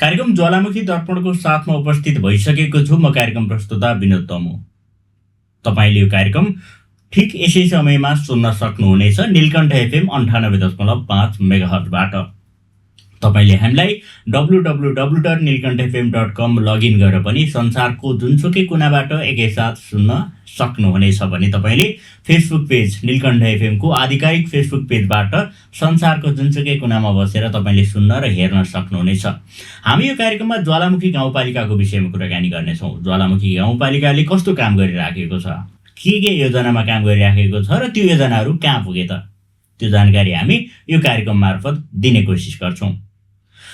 कार्यक्रम ज्वालामुखी दर्पणको साथमा उपस्थित भइसकेको छु। म कार्यक्रम प्रस्तुता विनोद तमु। तपाईले यो कार्यक्रम ठिक यसै समयमा सुन्न सक्नुहुनेछ नीलकण्ठ एफएम 98.5 मेगाहर्जबाट। तपाईले हामीलाई www.nilkantfm.com लगइन गरेर पनि संसारको जुनसुकै कुनाबाट एकैसाथ सुन्न सक्नुहुनेछ भने तपाईले फेसबुक पेज नीलकण्ठ एफएमको आधिकारिक फेसबुक पेजबाट संसारको जुनसुकै कुनामा बसेर तपाईले सुन्न र हेर्न सक्नुहुनेछ। हामी यो कार्यक्रममा ज्वालामुखी गाउँपालिकाको विषयमा कुराकानी गर्नेछौँ। ज्वालामुखी गाउँपालिकाले कस्तो काम गरिराखेको छ, के योजनामा काम गरिराखेको छ र त्यो योजनाहरू कहाँ पुगे त, त्यो जानकारी हामी यो कार्यक्रम मार्फत दिने कोसिस गर्छौँ।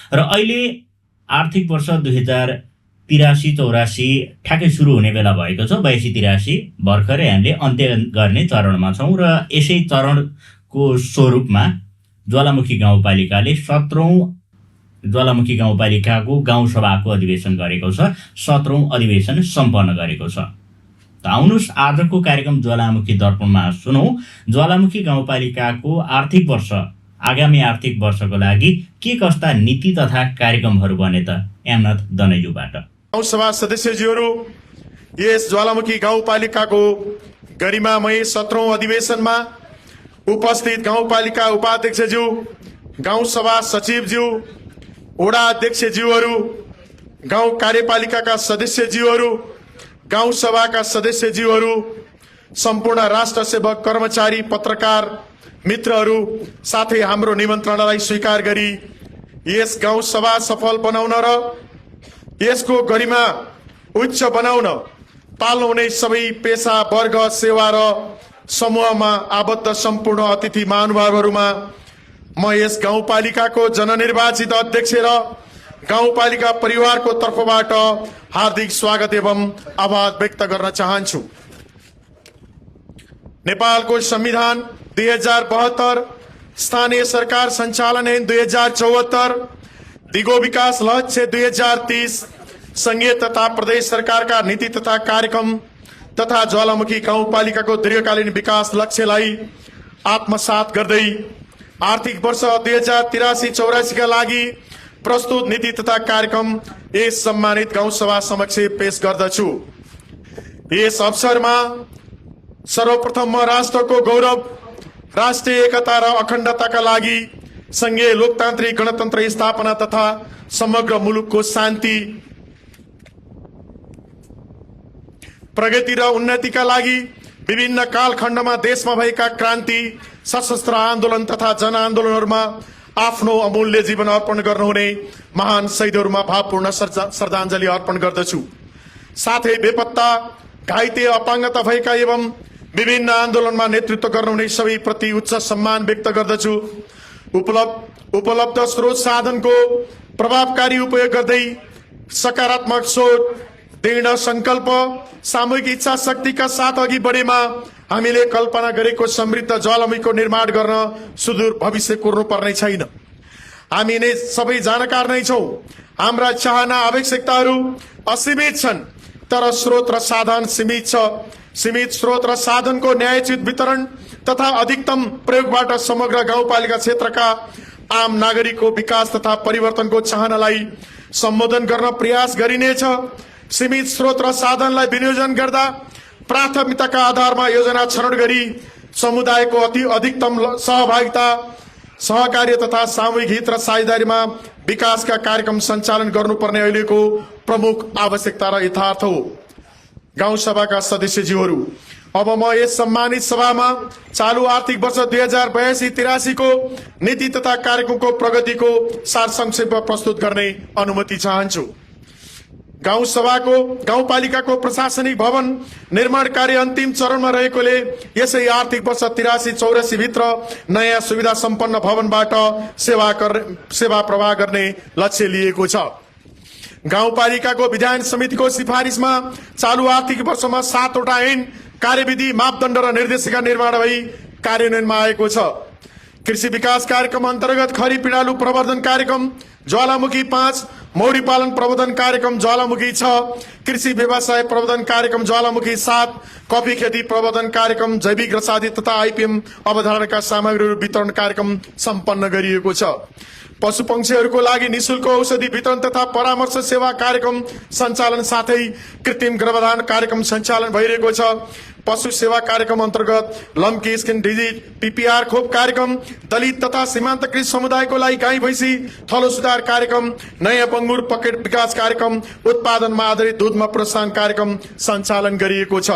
र अहिले आर्थिक वर्ष 2083-84 ठ्याक्कै सुरु हुने बेला भएको छ। 82-83 भर्खरै हामीले अन्त्य गर्ने चरणमा छौँ र यसै चरणको स्वरूपमा ज्वालामुखी गाउँपालिकाले 17औं ज्वालामुखी गाउँपालिकाको गाउँसभाको अधिवेशन गरेको छ। 17औं अधिवेशन सम्पन्न गरेको छ। त आउनुहोस् आजको कार्यक्रम ज्वालामुखी दर्पणमा सुनौँ ज्वालामुखी गाउँपालिकाको आगामी आर्थिक वर्षको लागि के कस्ता नीति तथा कार्यक्रमहरू बने त एमनाथ दनैजुबाट। गाउँसभा सदस्यज्यूहरू, यस ज्वालामुखी गाउँपालिकाको गरिमामय 17औं अधिवेशनमा उपस्थित गाउँपालिका उपाध्यक्षज्यू, गाउँसभा सचिवज्यू, वडा अध्यक्षज्यूहरू, गाउँ कार्यपालिकाका सदस्यज्यूहरू, गाउँसभाका सदस्यज्यूहरू, सम्पूर्ण राष्ट्र सेवक, कर्मचारी, पत्रकार मित्रहरू, साथै हाम्रो निमन्त्रणालाई स्वीकार गरी यस गाउँसभा सफल बनाउन र यसको गरिमा उच्च बनाउन पाल्नुहुने सबै पेशा, वर्ग, सेवा र समूहमा आबद्ध सम्पूर्ण अतिथि महानुभावहरूमा म यस गाउँपालिकाको जननिर्वाचित अध्यक्ष र गाउँपालिका परिवारको तर्फबाट हार्दिक स्वागत एवं आभार व्यक्त गर्न चाहन्छु। नेपालको संविधान 2072, स्थानीय सरकार सञ्चालन ऐन 2074, दिगो विकास लक्ष्य 2030, संघीय तथा प्रदेश सरकारका नीति तथा कार्यक्रम तथा ज्वालामुखी गाउँपालिकाको दीर्घकालीन विकास लक्ष्यलाई आत्मसात गर्दै आर्थिक वर्ष 2083-84 का लागि प्रस्तुत नीति तथा कार्यक्रम यस सम्मानित गाउँसभा समक्ष पेश गर्दछु। यस अवसरमा सर्वप्रथम म राष्ट्रको गौरव, राष्ट्रिय एकता र अखण्डताका लागि संघीय लोकतान्त्रिक गणतन्त्र स्थापना तथा समग्र मुलुकको शान्ति, प्रगति र उन्नतिका लागि विभिन्न कालखण्डमा देशमा भएका क्रान्ति, सशस्त्र आन्दोलन तथा जनआन्दोलनहरूमा आफ्नो अमूल्य जीवन अर्पण गर्नुहुने महान शहीदहरूमा भावपूर्ण श्रद्धाञ्जली अर्पण गर्दछु। साथै बेपत्ता, घाइते, अपाङ्गता भएका एवं विभिन्न आन्दोलनमा नेतृत्व गर्नुहुने सबै प्रति उच्च सम्मान व्यक्त गर्दछु। उपलब्ध स्रोत साधनको प्रभावकारी उपयोग गर्दै सकारात्मक सोच, दृढ संकल्प, सामूहिक इच्छा शक्तिका साथ अघि बढेमा हामीले कल्पना गरेको समृद्ध ज्वालामुखीको निर्माण गर्न सुदूर भविष्य कोर्नु पर्ने छैन। हामी नै सबै जानकार नै छौं। हाम्रा चाहना, आवश्यकताहरू असीमित छन्, तर स्रोत र साधन सीमित छ। सीमित स्रोत र साधनको न्यायोचित वितरण तथा अधिकतम प्रयोगबाट समग्र गाउँपालिका क्षेत्रका आम नागरिकको विकास तथा परिवर्तनको चाहनालाई सम्बोधन गर्न प्रयास गरिनेछ। सीमित स्रोत र साधनलाई विनियोजन गर्दा प्राथमिकताका आधारमा योजना छनौट गरी समुदायको अधिकतम सहभागिता, सहकार्य तथा सामूहिक हित र साझेदारीमा विकासका कार्यक्रम सञ्चालन गर्नुपर्ने अहिलेको प्रमुख आवश्यकता र यथार्थ हो। गाउँसभाका सदस्यज्यूहरू, अब म यस सम्मानित सभामा चालू आर्थिक वर्ष 2082-83 को नीति तथा कार्यक्रमको प्रगतिको सार संक्षेप प्रस्तुत गर्ने अनुमति चाहन्छु। गाउँपालिकाको प्रशासनिक भवन निर्माण कार्य अन्तिम चरणमा रहेकोले यसै आर्थिक वर्ष 83-84 भित्र नयाँ सुविधा सम्पन्न भवनबाट सेवा प्रवाह गर्ने लक्ष्य लिएको छ। गाउँपालिकाको विधायन समितिको सिफारिसमा चालू आर्थिक वर्षमा 7 वटा ऐन, कार्यविधि, मापदण्ड र निर्देशिका निर्माण भई कार्यान्वयनमा आएको छ। कृषि विकास कार्यक्रम अन्तर्गत खरी पिँडालु प्रवर्धन कार्यक्रम ज्वालामुखी 5, मौरी पालन प्रबन्धन कार्यक्रम ज्वालामुखी 6, कृषि व्यवसाय प्रबन्धन कार्यक्रम ज्वालामुखी 7, कफी खेती प्रबन्धन कार्यक्रम, जैविक रसादी तथा आइपीएम अवधारणाका सामग्रीहरू वितरण कार्यक्रम सम्पन्न गरिएको छ। पशुपक्षीहरूको लागि निशुल्क औषधि वितरण तथा परामर्श सेवा कार्यक्रम सञ्चालन साथै कृत्रिम गर्भधारण कार्यक्रम सञ्चालन भइरहेको छ। पशु सेवा कार्यक्रम अन्तर्गत लम्की स्किन डिजिज पीपीआर खोप कार्यक्रम, दलित तथा सीमान्तकृत समुदायको लागि गाई भैँसी थलो सुधार कार्यक्रम, नयाँ बङ्गुर पकेट विकास कार्यक्रम, उत्पादनमा आधारित दूधमा प्रोत्साहन कार्यक्रम सञ्चालन गरिएको छ।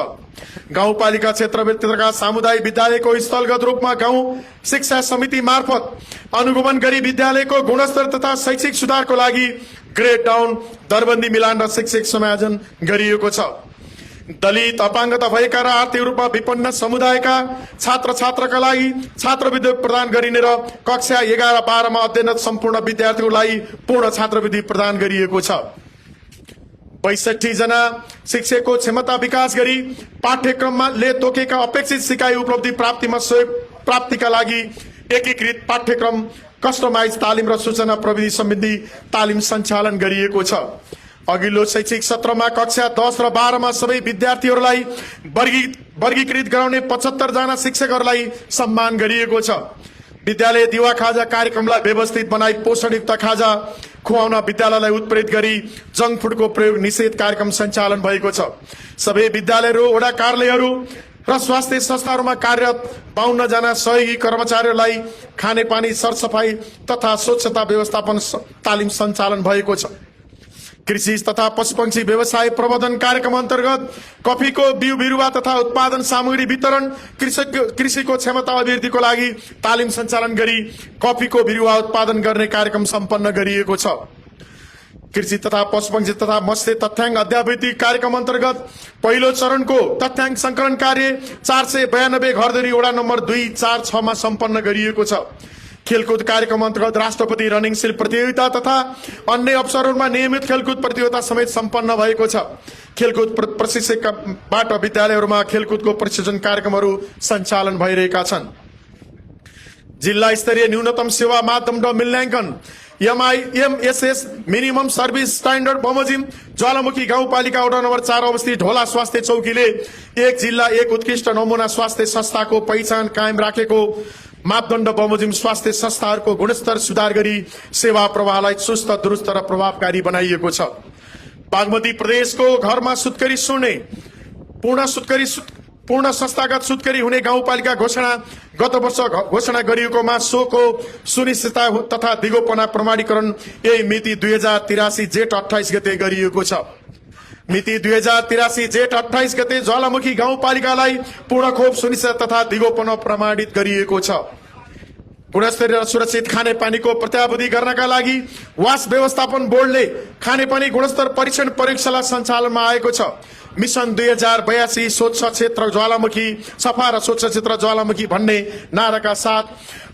गाउँपालिका क्षेत्रभित्रका सामुदायिक विद्यालयको स्थलगत रूपमा गाउँ शिक्षा समिति मार्फत अनुगमन गरी विद्यालयको गुणस्तर तथा शैक्षिक सुधारको लागि ग्रेड डाउन, दरबन्दी मिलान र शिक्षक समायोजन गरिएको छ। दलित, अपाङ्गता भएका र आर्थिक रूपमा विपन्न समुदायका छात्र छात्राका लागि छात्रवृत्ति प्रदान गरिने र कक्षा 11-12 मा अध्ययनरत सम्पूर्ण विद्यार्थीको लागि पूर्ण छात्रवृत्ति प्रदान गरिएको छ। 62 जना शिक्षकको क्षमता विकास गरी पाठ्यक्रममा ले तोकेका अपेक्षित सिकाइ उपलब्धि प्राप्तिमा सहयोग प्राप्तिका लागि एकीकृत पाठ्यक्रम, कस्टमाइज तालिम र सूचना प्रविधि सम्बन्धी तालिम सञ्चालन गरिएको छ। अघिल्लो शैक्षिक सत्रमा कक्षा 10 र 12 मा सबै विद्यार्थीहरूलाई वर्गीकृत गराउने 75 जना शिक्षकहरूलाई सम्मान गरिएको छ। विद्यालय दिवा खाजा कार्यक्रमलाई व्यवस्थित बनाई पोषणयुक्त खाजा खुवाउन विद्यालयलाई उत्प्रेरित गरी जङ्क फुडको प्रयोग निषेध कार्यक्रम सञ्चालन भएको छ। सबै विद्यालयहरू, वडा कार्यालयहरू र स्वास्थ्य संस्थाहरूमा कार्यरत 52 जना सहयोगी कर्मचारीहरूलाई खानेपानी, सरसफाई तथा स्वच्छता व्यवस्थापन तालिम सञ्चालन भएको छ। कृषि तथा पशुपक्षी व्यवसाय प्रवर्धन कार्यक्रम अन्तर्गत कफीको बिउ बिरुवा तथा उत्पादन सामग्री वितरण, कृषिको क्षमता अभिवृद्धिको लागि तालिम सञ्चालन गरी कफीको बिरुवा उत्पादन गर्ने कार्यक्रम सम्पन्न गरिएको छ। कृषि तथा पशुपक्षी तथा मत्स्य तथ्याङ्क अध्यावृत्ति कार्यक्रम अन्तर्गत पहिलो चरणको तथ्याङ्क संकलन कार्य 492 घरधुरी वडा नम्बर 2, 4, 6 मा सम्पन्न गरिएको छ। खेलकुद कार्यक्रम अन्तर्गत राष्ट्रपति रनिङ सिल प्रतियोगिता तथा अन्य अवसरहरूमा नियमित खेलकुद प्रतियोगिता समेत सम्पन्न भएको छ। खेलकुद प्रशिक्षकबाट विद्यालयहरूमा खेलकुदको प्रशिक्षण कार्यक्रमहरू सञ्चालन भइरहेका छन्। जिल्ला स्तरीय न्यूनतम सेवा मापदण्ड मूल्याङ्कन MIMSS मिनिमम सर्भिस स्ट्यान्डर्ड बमोजिम ज्वालामुखी गाउँपालिका वडा नम्बर 4 अवस्थित ढोला स्वास्थ्य चौकीले एक जिल्ला एक उत्कृष्ट नमुना स्वास्थ्य संस्थाको पहिचान कायम राखेको मापदण्ड बमोजिम स्वास्थ्य संस्थाहरूको गुणस्तर सुधार गरी सेवा प्रवाहलाई सुस्त, दुरुस्त र प्रभावकारी बनाइएको छ। बागमती प्रदेशको घरमा सुत्केरी सुन्ने पूर्ण संस्थागत सुत्केरी हुने गाउँपालिका घोषणा गत वर्ष घोषणा गरिएकोमा सोको सुनिश्चितता तथा दिगोपना प्रमाणीकरण यही मिति 2083 जेठ 28 गते गरिएको छ। मिति 2083 जेठ 28 गते ज्वालामुखी गाउँपालिकालाई पूर्ण खोप सुनिश्चित तथा दिगोपना प्रमाणित गरिएको छ। गुणस्तरीय र सुरक्षित खानेपानीको प्रत्याभूति गर्नका लागि वास व्यवस्थापन बोर्डले खानेपानी गुणस्तर परीक्षण प्रयोगशाला सञ्चालनमा आएको छ। मिशन 2082 स्वच्छ क्षेत्र ज्वालामुखी, सफा र स्वच्छ क्षेत्र ज्वालामुखी भन्ने नाराका साथ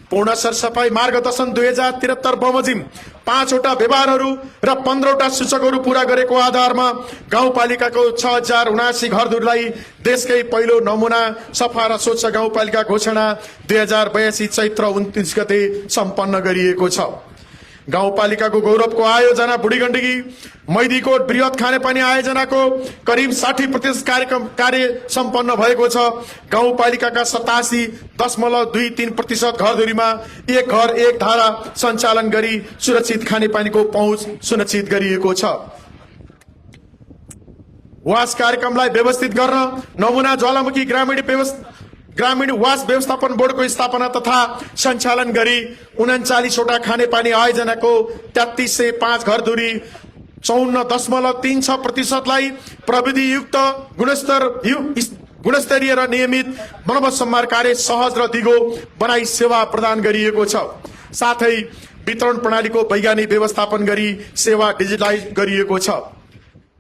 पूर्ण सरसफाई मार्गदर्शन 2073 बमोजिम 5 वटा व्यवहारहरू र 15 वटा सूचकहरू पूरा गरेको आधारमा गाउँपालिकाको 6079 घरधुरीलाई देशकै पहिलो नमुना सफा र स्वच्छ गाउँपालिका घोषणा 2082 चैत्र 29 गते सम्पन्न गरिएको छ। गाउँपालिकाको गौरवको आयोजना बुढीगण्डकी मैदीकोट बृहत खानेपानी आयोजनाको करिब 60% कार्य सम्पन्न भएको छ। गाउँपालिकाका 87.23% घरधुरीमा एक घर एक धारा सञ्चालन गरी सुरक्षित खानेपानीको पहुँच सुनिश्चित गरिएको छ। वास कार्यक्रमलाई व्यवस्थित गर्न नमुना ज्वालामुखी ग्रामीण वास व्यवस्थापन बोर्डको स्थापना तथा सञ्चालन गरी 39 वटा खानेपानी आयोजनाको 3305 घरधुरी 54.36% प्रविधियुक्त गुणस्तरीय र नियमित मर्मत सम्हार कार्य सहज र दिगो बनाई सेवा प्रदान गरिएको छ। साथै वितरण प्रणालीको वैज्ञानिक व्यवस्थापन गरी सेवा डिजिटलाइज गरिएको छ।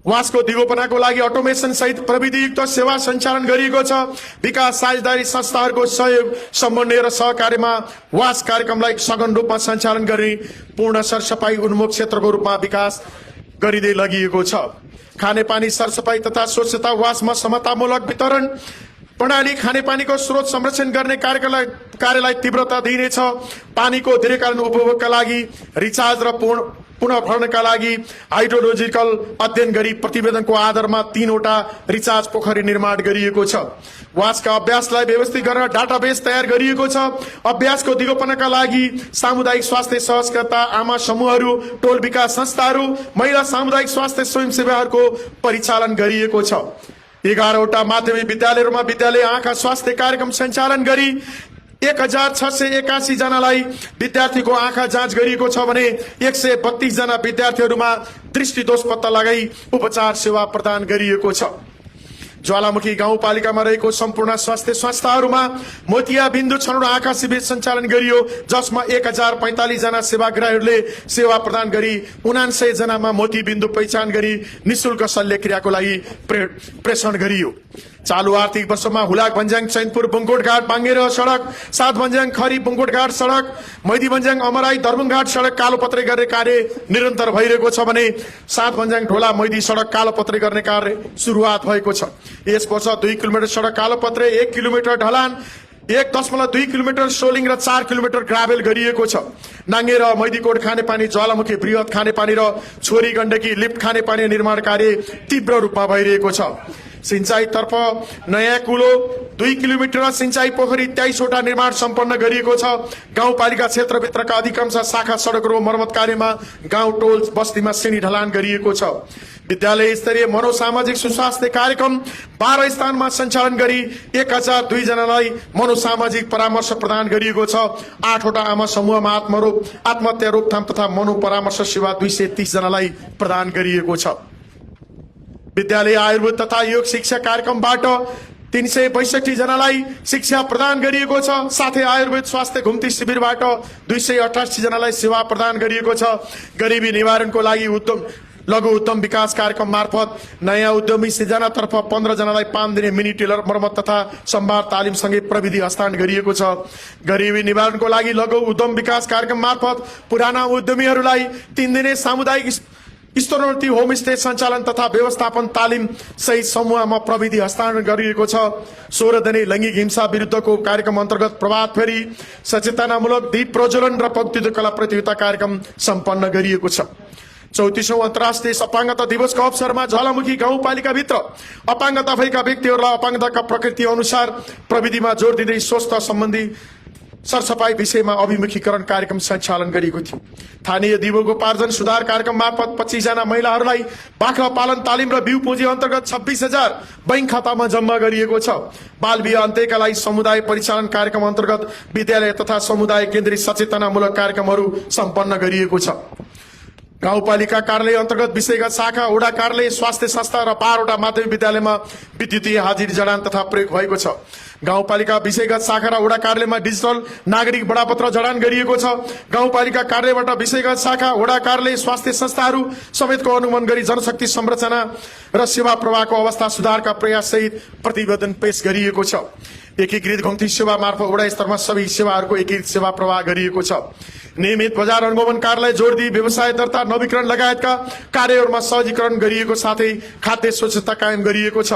वासको दिगोपनाको लागि अटोमेसन सहित प्रविधियुक्त सेवा सञ्चालन गरिएको छ। विकास साझेदारी संस्थाहरूको सहयोग, समन्वय र सहकार्यमा वास कार्यक्रमलाई सघन रूपमा सञ्चालन गरी पूर्ण सरसफाई उन्मुख क्षेत्रको रूपमा विकास गरिँदै लगिएको छ। खानेपानी सरसफाई तथा स्वच्छता वासमा समतामूलक वितरण प्रणाली खानेपानीको स्रोत संरक्षण गर्ने कार्यलाई तीव्रता दिइनेछ। पानीको दीर्घकालीन उपभोगका लागि रिचार्ज र पुनः भर्नका लागि हाइड्रोलोजिकल अध्ययन गरी प्रतिवेदनको आधारमा 3वटा रिचार्ज पोखरी निर्माण गरिएको छ। वासका अभ्यासलाई व्यवस्थित गरेर डाटाबेस तयार गरिएको छ। अभ्यासको दिगोपनका लागि सामुदायिक स्वास्थ्य सहजकर्ता, आमा समूहहरू, टोल विकास संस्थाहरू, महिला सामुदायिक स्वास्थ्य स्वयंसेवाहरूको परिचालन गरिएको छ। 11वटा माध्यमिक विद्यालयहरूमा विद्यालय आँखा स्वास्थ्य कार्यक्रम सञ्चालन गरी 1681 जनालाई विद्यार्थीको आँखा जाँच गरिएको छ भने 132 जना विद्यार्थीहरूमा दृष्टिदोष पत्ता लगाई उपचार सेवा प्रदान गरिएको छ। ज्वालामुखी गाउँपालिकामा रहेको सम्पूर्ण स्वास्थ्य संस्थाहरूमा मोतिया बिन्दु छनौट आँखा शिविर सञ्चालन गरियो, जसमा 1045 जना सेवाग्राहीहरूले सेवा प्रदान गरी 79 जनामा मोती बिन्दु पहिचान गरी निशुल्क शल्यक्रियाको लागि प्रेषण गरियो। चालू आर्थिक वर्षमा हुलाक भन्ज्याङ चैनपुर बुङकोटघाट बाङ्गेर सडक, 7 भन्ज्याङ खरी बुङकोटघाट सडक, मैदी भन्ज्याङ अमराई दरबुङघाट सडक कालोपत्रे गर्ने कार्य निरन्तर भइरहेको छ भने 7 भन्ज्याङ ढोला मैदी सडक कालोपत्रे गर्ने कार्य सुरुवात भएको छ। यस वर्ष 2 किलोमिटर सडक कालोपत्रे, 1 किलोमिटर ढलान, 1.2 किलोमिटर सोलिङ र 4 किलोमिटर ग्राभेल गरिएको छ। नाङ्गे र मैदीकोट खानेपानी, ज्वालामुखी बृहत खानेपानी र छोरी गण्डकी लिफ्ट खानेपानी निर्माण कार्य तीव्र रूपमा भइरहेको छ। सिंचाईतर्फ नयाँ कुलो 2 किलोमिटर र सिंचाई पोखरी 23वटा निर्माण सम्पन्न गरिएको छ। गाउँपालिका क्षेत्रभित्रका अधिकांश शाखा सडकहरू मर्मत कार्यमा गाउँ टोल बस्तीमा सिँढी ढलान गरिएको छ। विद्यालय स्तरीय मनोसामाजिक सुस्वास्थ्य कार्यक्रम 12 स्थानमा सञ्चालन गरी 1002 जनालाई मनोसामाजिक परामर्श प्रदान गरिएको छ। 8वटा आमा समूहमा आत्महत्या रोकथाम तथा मनोपरामर्श सेवा 230 जनालाई प्रदान गरिएको छ। विद्यालय आयुर्वेद तथा योग शिक्षा कार्यक्रमबाट 362 जनालाई शिक्षा प्रदान गरिएको छ। साथै आयुर्वेद स्वास्थ्य घुम्ती शिविरबाट 288 जनालाई सेवा प्रदान गरिएको छ। गरिबी निवारणको लागि लघु उद्यम विकास कार्यक्रम मार्फत नयाँ उद्यमी सिर्जनातर्फ 15 जनालाई 5 दिने मिनी टेलर मर्मत तथा सम्भार तालिमसँगै प्रविधि हस्तान्तरण गरिएको छ। गरिबी निवारणको लागि लघु उद्यम विकास कार्यक्रम मार्फत पुराना उद्यमीहरूलाई 3 दिने सामुदायिक स्तरोन्नति होमस्टे सञ्चालन तथा व्यवस्थापन तालिम सहित समूहमा प्रविधि हस्तान्तरण गरिएको छ। 16 दिने लैङ्गिक हिंसा विरुद्धको कार्यक्रम अन्तर्गत प्रभात फेरी, सचेतनामूलक दीप प्रज्वलन र पक्तित्व कला प्रतियोगिता कार्यक्रम सम्पन्न गरिएको छ। 34औं अन्तर्राष्ट्रिय अपाङ्गता दिवसको अवसरमा ज्वालामुखी गाउँपालिकाभित्र अपाङ्गता भएका व्यक्तिहरूलाई अपाङ्गताका प्रकृति अनुसार प्रविधिमा जोड दिँदै स्वस्थ सम्बन्धी सरसफाई विषयमा अभिमुखीकरण कार्यक्रम सञ्चालन गरिएको थियो। स्थानीय दिवोपार्जन सुधार कार्यक्रम मार्फत 25 जना महिलाहरूलाई बाख्रा पालन तालिम र बिउ पुँजी अन्तर्गत 26,000 बैंक खातामा जम्मा गरिएको छ। बाल बिहे अन्त्यका लागि समुदाय परिचालन कार्यक्रम अन्तर्गत विद्यालय तथा समुदाय केन्द्रित सचेतनामूलक कार्यक्रमहरू सम्पन्न गरिएको छ। गाउँपालिका कार्यालय अन्तर्गत विषयगत शाखा, वडा कार्यालय, स्वास्थ्य संस्था र 12वटा माध्यमिक विद्यालयमा विद्युतीय हाजिरी जडान तथा प्रयोग भएको छ। गाउँपालिका विषयगत शाखा र वडा कार्यालयमा डिजिटल नागरिक बडापत्र जडान गरिएको छ। गाउँपालिका कार्यालयबाट विषयगत शाखा, वडा कार्यालय, स्वास्थ्य संस्थाहरू समेतको अनुगमन गरी जनशक्ति संरचना र सेवा प्रवाहको अवस्था सुधारका प्रयाससहित प्रतिवेदन पेश गरिएको छ। एकीकृत घुम्ती सेवा मार्फत वडा स्तरमा सबै सेवाहरूको एकीकृत सेवा प्रवाह गरिएको छ। नियमित बजार अनुगमन कार्यालय जोड्दी, व्यवसाय दर्ता, नवीकरण लगायतका कार्यहरूमा सहजीकरण गरिएको साथै खाद्य स्वच्छता कायम गरिएको छ।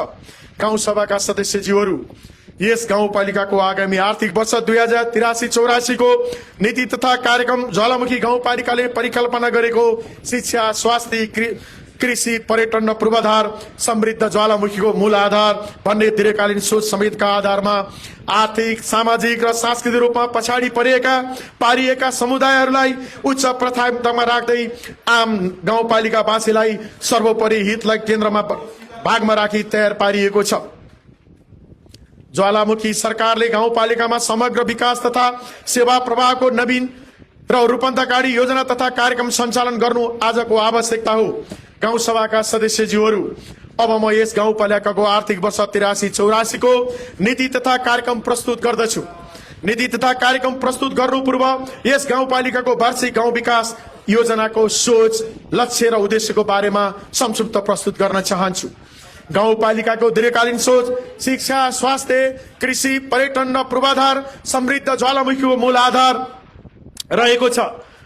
गाउँ सभाका सदस्यज्यूहरू, यस गाउँपालिकाको आगामी आर्थिक वर्ष 2083-84 को नीति तथा कार्यक्रम ज्वालामुखी गाउँपालिकाले परिकल्पना गरेको शिक्षा, स्वास्थ्य, कृषि, पर्यटन र पूर्वाधार समृद्ध ज्वालामुखीको मूल आधार भन्ने दीर्घकालीन सोच समेतका आधारमा आर्थिक, सामाजिक र सांस्कृतिक रूपमा पछाडि पारिएका समुदायहरूलाई उच्च प्राथमिकतामा राख्दै आम गाउँपालिकावासीलाई सर्वोपरि हितलाई केन्द्रमा भागमा राखी तयार पारिएको छ। ज्वालामुखी सरकारले गाउँपालिकामा समग्र विकास तथा सेवा प्रवाहको नवीन र रूपान्तरकारी योजना तथा कार्यक्रम सञ्चालन गर्नु आजको आवश्यकता हो। गाउँ सभाका सदस्यज्यूहरू, अब म यस गाउँपालिकाको आर्थिक वर्ष 83-84 को नीति तथा कार्यक्रम प्रस्तुत गर्दछु। नीति तथा कार्यक्रम प्रस्तुत गर्नु पूर्व यस गाउँपालिकाको वार्षिक गाउँ विकास योजनाको सोच, लक्ष्य र उद्देश्यको बारेमा संक्षिप्त प्रस्तुत गर्न चाहन्छु। गाउँपालिकाको दीर्घकालीन सोच शिक्षा, स्वास्थ्य, कृषि, पर्यटन र पूर्वाधार समृद्ध ज्वालामुखीको मूल आधार रहेको छ।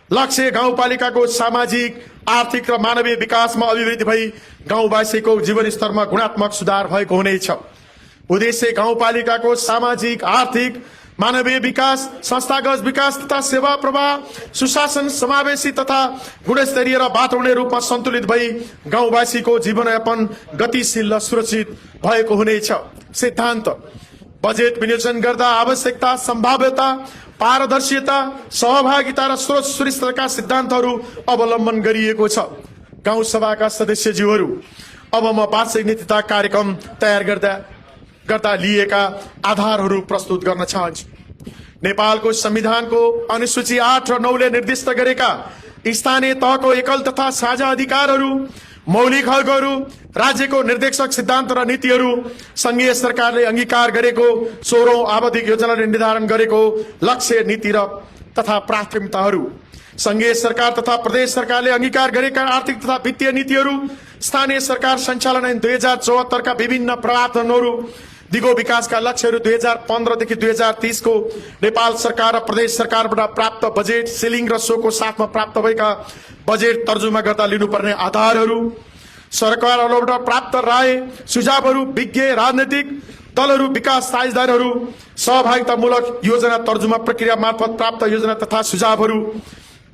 लक्ष्य गाउँपालिकाको सामाजिक, आर्थिक र मानवीय विकासमा अभिवृद्धि भई गाउँवासीको जीवन स्तरमा गुणात्मक सुधार भएको हुनेछ। उद्देश्य गाउँपालिकाको सामाजिक, आर्थिक मानवीय विकास, संस्थागत विकास तथा सेवा प्रवाह, सुशासन, समावेशी तथा गुणस्तरीय र वातावरणीय रूपमा सन्तुलित भई गाउँवासीको जीवनयापन गतिशील र सुरक्षित भएको हुनेछ। सिद्धान्त: बजेट विनियोजन गर्दा आवश्यकता, सम्भाव्यता, पारदर्शिता, सहभागिता र स्रोत सुरक्षाका सिद्धान्तहरू अवलम्बन गरिएको छ। गाउँ सभाका सदस्यज्यूहरू, अब म वार्षिक नीति तथा कार्यक्रम तयार गर्दा लिएका आधारहरू प्रस्तुत गर्न चाहन्छु। नेपालको संविधानको अनुसूची 8 र 9 ले निर्दिष्ट गरेका स्थानीय तहको एकल तथा साझा अधिकारहरू, मौलिक हकहरू, राज्यको निर्देशक सिद्धान्त र नीतिहरू, संघीय सरकारले अंगीकार गरेको 16औं आवधिक योजनाले निर्धारण गरेको लक्ष्य, नीति र तथा प्राथमिकताहरू, संघीय सरकार तथा प्रदेश सरकारले अंगीकार गरेका आर्थिक तथा वित्तीय नीतिहरू, स्थानीय सरकार सञ्चालन ऐन 2074 का विभिन्न प्रावधानहरू, दिगो विकासका लक्ष्यहरू 2015 देखि 2030 को नेपाल सरकार र प्रदेश सरकारबाट प्राप्त बजेट सिलिङ र सोको साथमा प्राप्त भएका बजेट तर्जुमा गर्दा लिनुपर्ने आधारहरू, सरकारहरूबाट प्राप्त राय सुझावहरू, विज्ञ राजनैतिक दलहरू, विकास साझेदारहरू, सहभागितामूलक योजना तर्जुमा प्रक्रिया मार्फत प्राप्त योजना तथा सुझावहरू,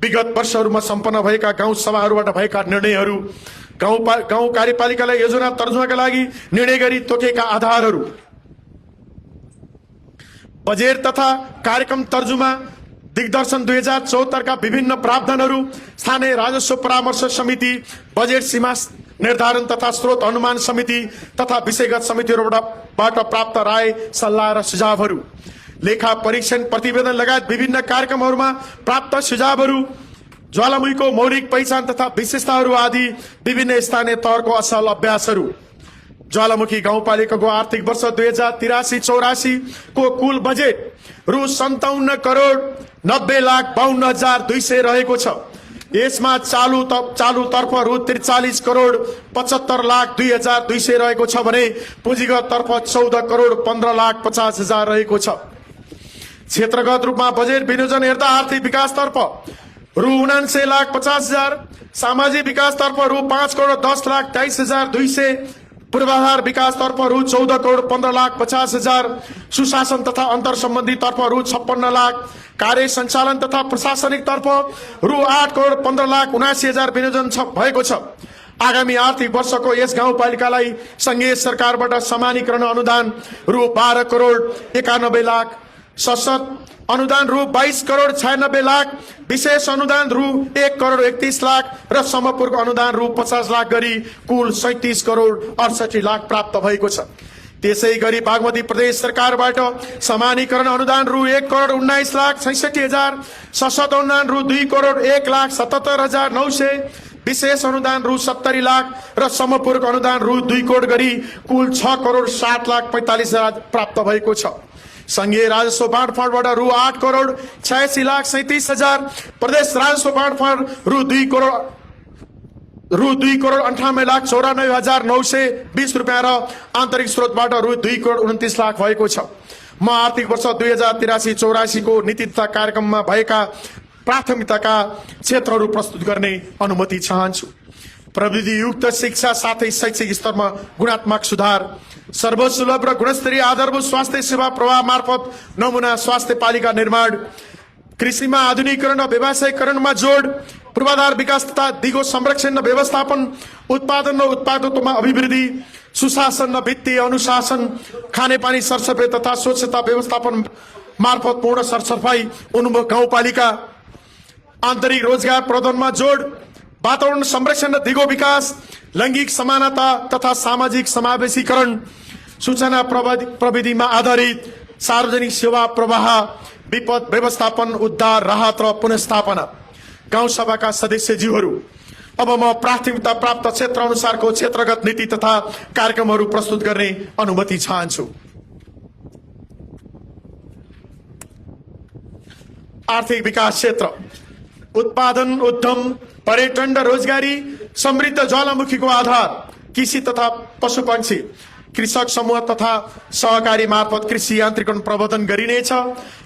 विगत वर्षहरूमा सम्पन्न भएका गाउँ सभाहरूबाट भएका निर्णयहरू, गाउँ कार्यपालिकालाई योजना तर्जुमाका लागि निर्णय गरी तोकेका आधारहरू, बजेट तथा कार्यक्रम तर्जुमा दिग्दर्शन 2074 का विभिन्न प्रावधानहरू, स्थानीय राजस्व परामर्श समिति, बजेट सीमा निर्धारण तथा स्रोत अनुमान समिति तथा विषयगत समितिहरूबाट प्राप्त राय सल्लाह र सुझावहरू, लेखा परीक्षण प्रतिवेदन लगायत विभिन्न कार्यक्रमहरूमा प्राप्त सुझावहरू, ज्वालामुखीको मौलिक पहिचान तथा विशेषताहरू आदि विभिन्न स्थानीय तहको असल अभ्यासहरू, ज्वालामुखी गाउँपालिकाको आर्थिक वर्ष 2083-84 को कुल बजेट रु 57 करोड 90,52,200 रहेको छ। यसमा चालू तर्फ रु 43 करोड 75,02,200 रहेको छ भने पुँजीगत तर्फ 14 करोड 15,50,000 रहेको छ। क्षेत्रगत रूपमा बजेट विनियोजन हेर्दा आर्थिक विकास तर्फ रु 79,50,000, सामाजिक विकास तर्फ रु 5 करोड 10,23,200, पूर्वाधार विकास तर्फ रु 14 करोड 15,50,000, सुशासन तथा अन्तर सम्बन्धी तर्फ रु 56 लाख, कार्य सञ्चालन तथा प्रशासनिक तर्फ रु 8 करोड 15,79,000 विनियोजन भएको छ। आगामी आर्थिक वर्षको यस गाउँपालिकालाई संघीय सरकारबाट समानीकरण अनुदान रु 12 करोड 91 लाख, सशक्त अनुदान रु 22 करोड 96 लाख, विशेष अनुदान रु 1 करोड 31 लाख र समपूर्व अनुदान रु 50 लाख गरी कुल 37 करोड 68 लाख प्राप्त भएको छ। त्यसै गरी बागमती प्रदेश सरकारबाट समानीकरण अनुदान रु 1 करोड 19 लाख 66,000, सशक्त अनुदान रु 2 करोड 1,77,900, विशेष अनुदान रु 70 लाख र समपूर्व अनुदान रु 2 करोड गरी कुल 6 करोड 60,45,000 प्राप्त भएको छ। संघीय राजस्व बाँडफाँडबाट रु 8 करोड 86,37,000, प्रदेश राजस्व बाँडफाँड रु 2 करोड 98,94,920 रुपियाँ र आन्तरिक स्रोतबाट रु 2 करोड 29 लाख भएको छ। म आर्थिक वर्ष 2083-84 को नीति तथा कार्यक्रममा भएका प्राथमिकताका क्षेत्रहरू प्रस्तुत गर्ने अनुमति चाहन्छु। प्रविधियुक्त शिक्षा साथै शैक्षिक स्तरमा गुणात्मक सुधार, सर्वसुलभ र गुणस्तरीय आधारभूत स्वास्थ्य सेवा प्रवाह मार्फत नमुना स्वास्थ्य पालिका निर्माण, कृषिमा आधुनिकीकरण र व्यवसायीकरणमा जोड, पूर्वाधार विकास तथा दिगो संरक्षण र व्यवस्थापन, उत्पादन र उत्पादकत्वमा अभिवृद्धि, सुशासन र वित्तीय अनुशासन, खानेपानी सरसफाई तथा स्वच्छता व्यवस्थापन मार्फत पूर्ण सरसफाई उन्मुख गाउँपालिका, आन्तरिक रोजगार प्रदानमा जोड, वातावरण संरक्षण र दिगो विकास, लैंगिक समानता तथा सामाजिक समावेशीकरण, सूचना प्रविधिमा आधारित सार्वजनिक सेवा प्रवाह, विपद व्यवस्थापन, उद्धार राहत र पुनर्स्थापना। गाउँ सभाका सदस्यज्यूहरू, अब म प्राथमिकता प्राप्त क्षेत्र अनुसारको क्षेत्रगत नीति तथा कार्यक्रमहरू प्रस्तुत गर्ने अनुमति चाहन्छु। आर्थिक विकास क्षेत्र, उत्पादन, उद्यम, पर्यटन र रोजगारी, समृद्ध ज्वालामुखीको आधार, कृषि तथा पशुपक्षी, कृषक समूह तथा सहकारी मार्फत कृषि यान्त्रिकरण प्रवर्धन गरिनेछ।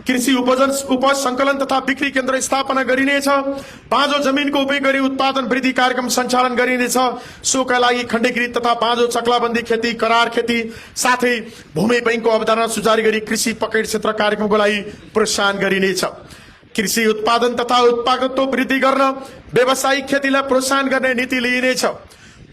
कृषि उपज संकलन तथा बिक्री केन्द्र स्थापना गरिनेछ। बाँझो जमिनको उपयोग गरी उत्पादन वृद्धि कार्यक्रम सञ्चालन गरिनेछ। सोका लागि खण्डीकृत तथा बाँझो चक्लाबन्दी खेती, करार खेती साथै भूमि बैंकको अवधारणा सुचारू गरी कृषि पकेट क्षेत्र कार्यक्रमको लागि प्रोत्साहन गरिनेछ। कृषि उत्पादन तथा उत्पादकत्व वृद्धि गर्न व्यावसायिक खेतीलाई प्रोत्साहन गर्ने नीति लिइनेछ।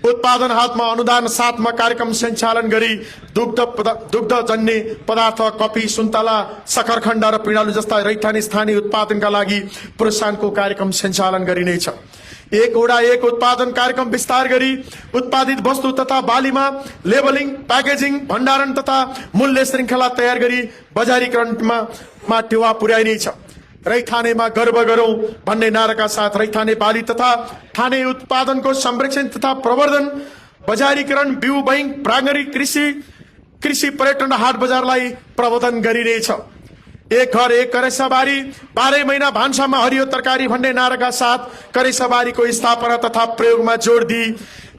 उत्पादन हातमा अनुदान साथमा कार्यक्रम सञ्चालन गरी दुग्धजन्य पदार्थ, कफी, सुन्तला, सकरखण्ड र पिँडालु जस्ता रैथाने स्थानीय उत्पादनका लागि प्रोत्साहनको कार्यक्रम सञ्चालन गरिनेछ। एक वडा एक उत्पादन कार्यक्रम विस्तार गरी उत्पादित वस्तु तथा बालीमा लेबलिङ, प्याकेजिङ, भण्डारण तथा मूल्य श्रृङ्खला तयार गरी बजारीकरणमा टेवा पुर्याइनेछ। रैथानेमा गर्व गरौं भन्ने नाराका साथ रैथाने बाली तथा ठाने उत्पादनको संरक्षण तथा प्रवर्धन, बजारीकरण, बिउ बैंक, प्राङ्गणिक कृषि पर्यटन हाट बजारलाई प्रवर्धन गरिनेछ। एक घर एक करेसाबारी, 12 महिना भान्सामा हरियो तरकारी भन्ने नाराका साथ करेसाबारीको स्थापना तथा प्रयोगमा जोड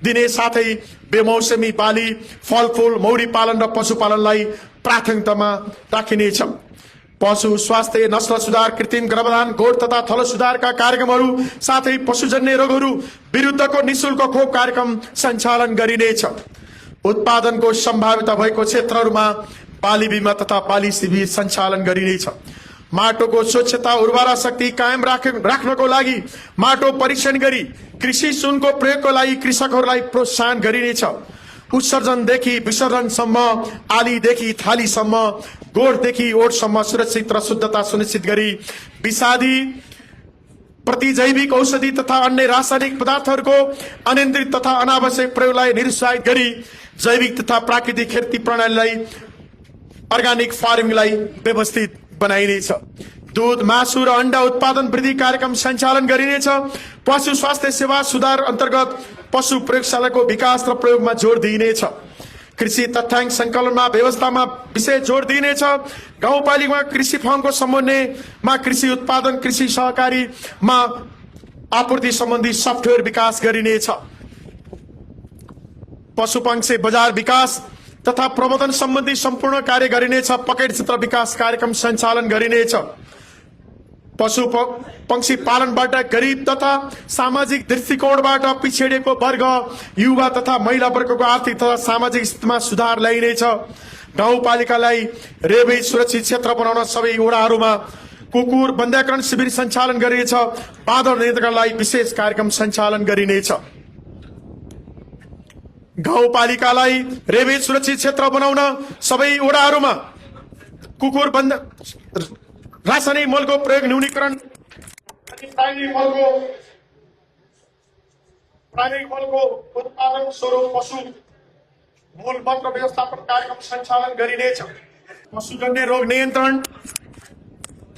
दिने साथै बेमौसमी बाली, फलफूल, मौरी पालन र पशुपालनलाई प्राथमिकतामा राखिनेछ। पशु स्वास्थ्य, नस्ल सुधार, कृत्रिम गर्भधान, गोठ तथा थलो सुधारका कार्यक्रमहरू साथै पशुजन्य रोगहरू विरुद्धको निशुल्क खोप कार्यक्रम सञ्चालन गरिनेछ। उत्पादनको सम्भाव्यता भएको क्षेत्रहरूमा बाली बिमा तथा बाली शिविर सञ्चालन गरिनेछ। माटोको स्वच्छता, उर्वरा शक्ति कायम राख्नको लागि माटो परीक्षण गरी कृषि सुनको प्रयोगको लागि कृषकहरूलाई प्रोत्साहन गरिनेछ। उत्सर्जनदेखि विसर्जनसम्म, आलीदेखि थालीसम्म, गोठदेखि ओठसम्म सुरक्षित र शुद्धता सुनिश्चित गरी विषादी, प्रतिजैविक औषधि तथा अन्य रासायनिक पदार्थहरूको अनियन्त्रित तथा अनावश्यक प्रयोगलाई निरुत्साहित गरी जैविक तथा प्राकृतिक खेती प्रणालीलाई, अर्ग्यानिक फार्मिङलाई व्यवस्थित बनाइनेछ। दूध, मासु र अण्डा उत्पादन वृद्धि कार्यक्रम सञ्चालन गरिनेछ। पशु स्वास्थ्य सेवा सुधार अन्तर्गत पशु प्रयोगशालाको विकास र प्रयोगमा जोड दिइनेछ। कृषि तथ्याङ्क संकलनमा व्यवस्थामा विशेष जोड दिइनेछ। गाउँपालिकामा कृषि फर्मको समन्वयमा कृषि उत्पादन, कृषि सहकारीमा आपूर्ति सम्बन्धी सफ्टवेयर विकास गरिनेछ। पशुपक्षी बजार विकास तथा प्रबन्धन सम्बन्धी सम्पूर्ण कार्य गरिनेछ। पकेट क्षेत्र विकास कार्यक्रम सञ्चालन गरिनेछ। पशु पंक्षी पालनबाट गरीब तथा सामाजिक दृष्टिकोणबाट पिछडिएको वर्ग, युवा तथा महिला वर्गको आर्थिक तथा सामाजिक स्थितिमा सुधार ल्याइनेछ। गाउँपालिकालाई रेबीज सुरक्षित क्षेत्र बनाउन सबै वडाहरूमा कुकुर बन्ध्याकरण शिविर सञ्चालन गरिनेछ। बाँदर नियन्त्रणलाई विशेष कार्यक्रम सञ्चालन गरिनेछ। गाउँपालिकालाई रेबीज सुरक्षित क्षेत्र बनाउन सबै वडाहरूमा कुकुर रासायनिक मलको प्रयोग न्यूनीकरण, प्राकृतिक मलको उत्पादन स्वरूप पशु मूल वक्र व्यवस्थापन कार्यक्रम सञ्चालन गरिनेछ। पशुजन्य रोग नियन्त्रण